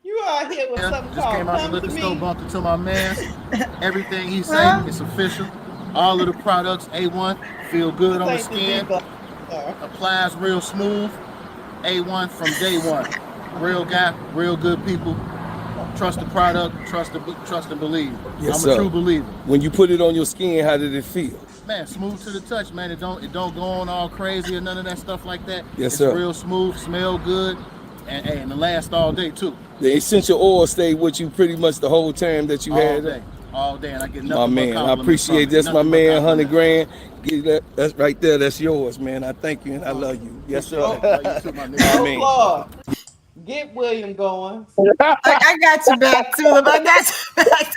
You out here with something just called came out the Come liquor To store, Me. bumped into my man. Everything he's saying is official. All of the products, A1, feel good on the skin. Applies real smooth. A1 from day one. Real guy, real good people. Trust the product, trust and believe. Yes, I'm a true believer. When you put it on your skin, how did it feel? Man, smooth to the touch, man. It don't go on all crazy or none of that stuff like that. Yes, it's sir. Real smooth, smell good, and it last all day too. The essential oil stayed with you pretty much the whole time that you had it. All day, and I get nothing. My man, I appreciate this. My man, 100 grand. That's right there. That's yours, man. I thank you and I love you. Yes, sir. Oh, Lord. Get William going. I got you back, Tulip. I got you back.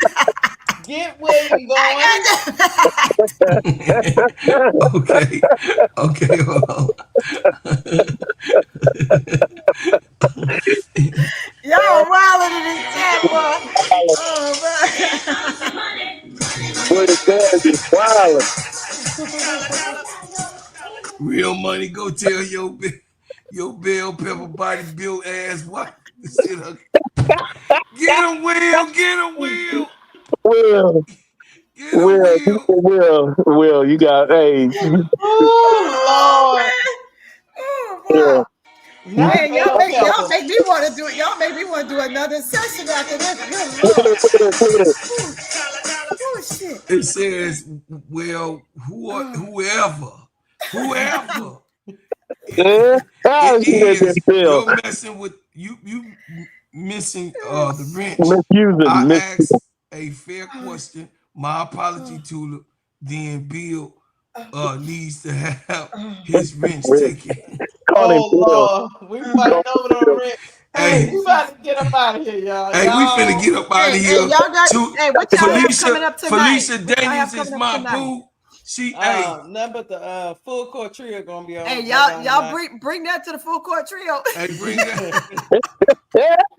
Get William going. Okay, hold on. Y'all wilding in this chat, boy. Oh, man. What is that? It's wild. Real money, go tell your bell pepper body built ass wife. Get him, Will. Get him, Will. Will, you got, hey. Oh, Lord. Oh, man, y'all make me want to do it. Y'all make me want to do another session after this. Oh, shit. It says, well, whoever. You're messing with you missing the wrench. I asked a fair question. My apology, Tulip. Then Bill needs to have his wrench taken. Oh, Lord. We fighting over the wrench. Hey, we about to get up out of here, y'all. Hey, we finna get up out of here. What y'all have coming up tonight? Felicia Daniels is my boo. None but the full court trio gonna be on. Hey, y'all bring that to the full court trio. Hey, bring that.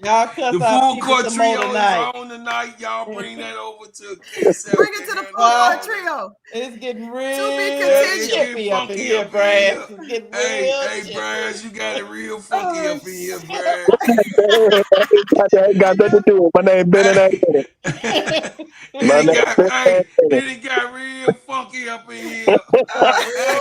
Y'all cut the full court trio is on tonight. Y'all bring that over to K7. Bring it to the full court trio. It's getting real chippy up in here, Brad. Hey, Brad, you got it real funky up in here, Brad. Got nothing to do with my name, Ben, and it got real funky up in here. Hey,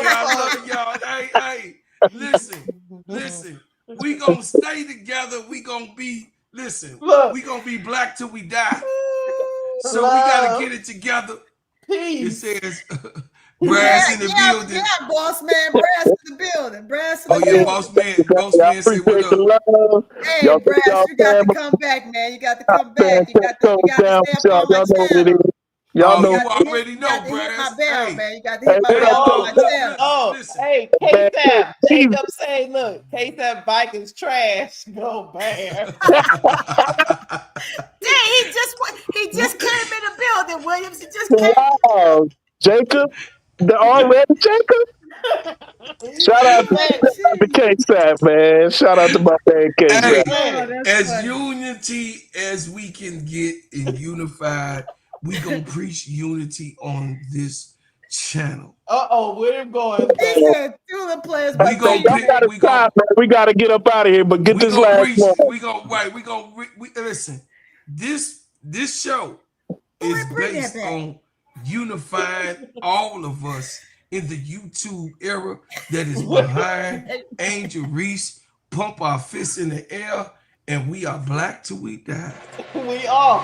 I love y'all. Hey, listen. We gonna stay together. We gonna be we gonna be black till we die. So we gotta get it together. Peace. It says Brass in the building. Yeah, boss man, Brass in the building. Brass in the building. Boss man say what up. Hey, Brass, you got to come back, man. You got to come back. You got to stay up on my channel. Y'all know you already know, Brass. Brass. Hit my bell, man. You got to hit my bell on my channel. Hey, K-Tab. Jacob say, look, K-Tab Vikings trash. Go Bear. He just came in the building, Williams. He just came. Wow, Jacob, the already Jacob. Shout out to K-Sap, man. Shout out to my man K-Sap. As unity as we can get and unified, we gonna preach unity on this channel. Where him going? He said, "Tulip players." We gotta get up out of here, but get this last one. Listen. This show is based on unifying all of us in the YouTube era that is behind Angel Reese. Pump our fists in the air, and we are black till we die. We are.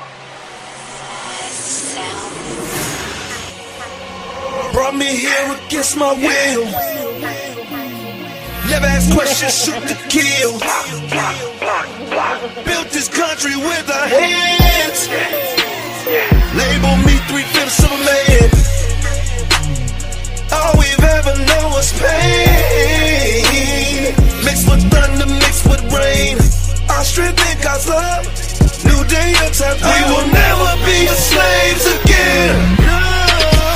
Brought me here against my will. Never ask questions, shoot to kill. Built this country with our hands. Label me 3/5 of a man. All we've ever known was pain. Mixed with thunder, mixed with rain. Our strength and God's love. New day, new time. We will never be slaves again.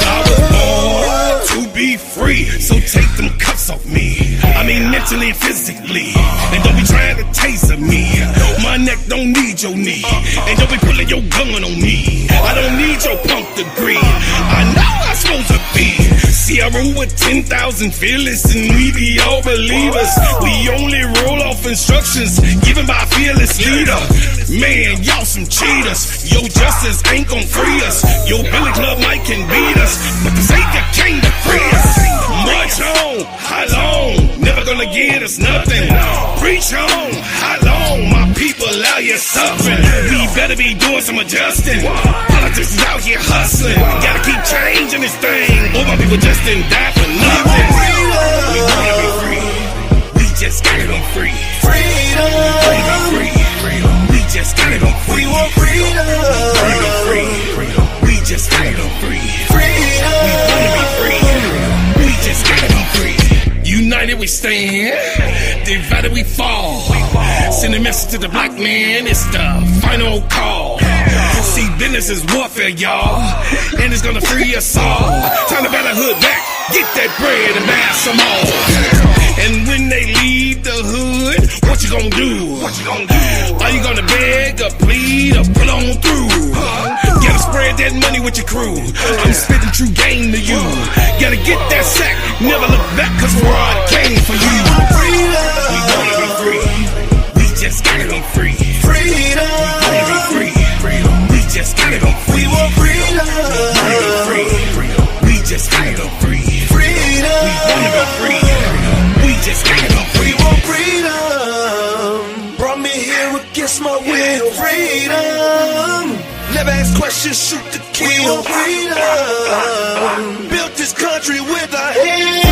I was born to be free, so take them cuffs off me. I mean mentally and physically. And don't be trying to taser me. My neck don't need your knee. And don't be pulling your gun on me. I don't need your punk degree. I know I'm supposed to be. See, I roll with 10,000 fearless, and we be all believers. We only roll off instructions given by a fearless leader. Man, y'all some cheaters. Your justice ain't gon' free us. Your Billy Club might can beat us, but the Savior came to free us. March on, how long? Never gonna get us nothing. Preach on, how long? My people out here suffering. We better be doing some adjusting. Politics is out here hustling. Gotta keep changing this thing. All my people just didn't die for nothing. We wanna be free. We just gotta go free. Freedom. Free. We just gotta go free. We want freedom. Free. We just gotta go free. Freedom. We wanna be free. We just gotta go free. United we stand, divided we fall. Send a message to the black man, it's the final call. See, business is warfare, y'all, and it's gonna free us all. Time to battle hood back, get that bread and buy some more. And when they leave the hood, what you gonna do? Are you gonna beg or plead or pull on through? Gotta spread that money with your crew. I'm spitting true game to you. Gotta get that sack, never look back, cause I came for you. We wanna be free. We just gotta go free. Freedom. We wanna be free. We just gotta go free. We want freedom. We wanna be free. We just gotta go free. Freedom. We wanna be free. We just gotta go free. We want freedom. Brought me here against my will. Freedom. Never ask questions, shoot to kill. We want freedom. Built this country with our hands.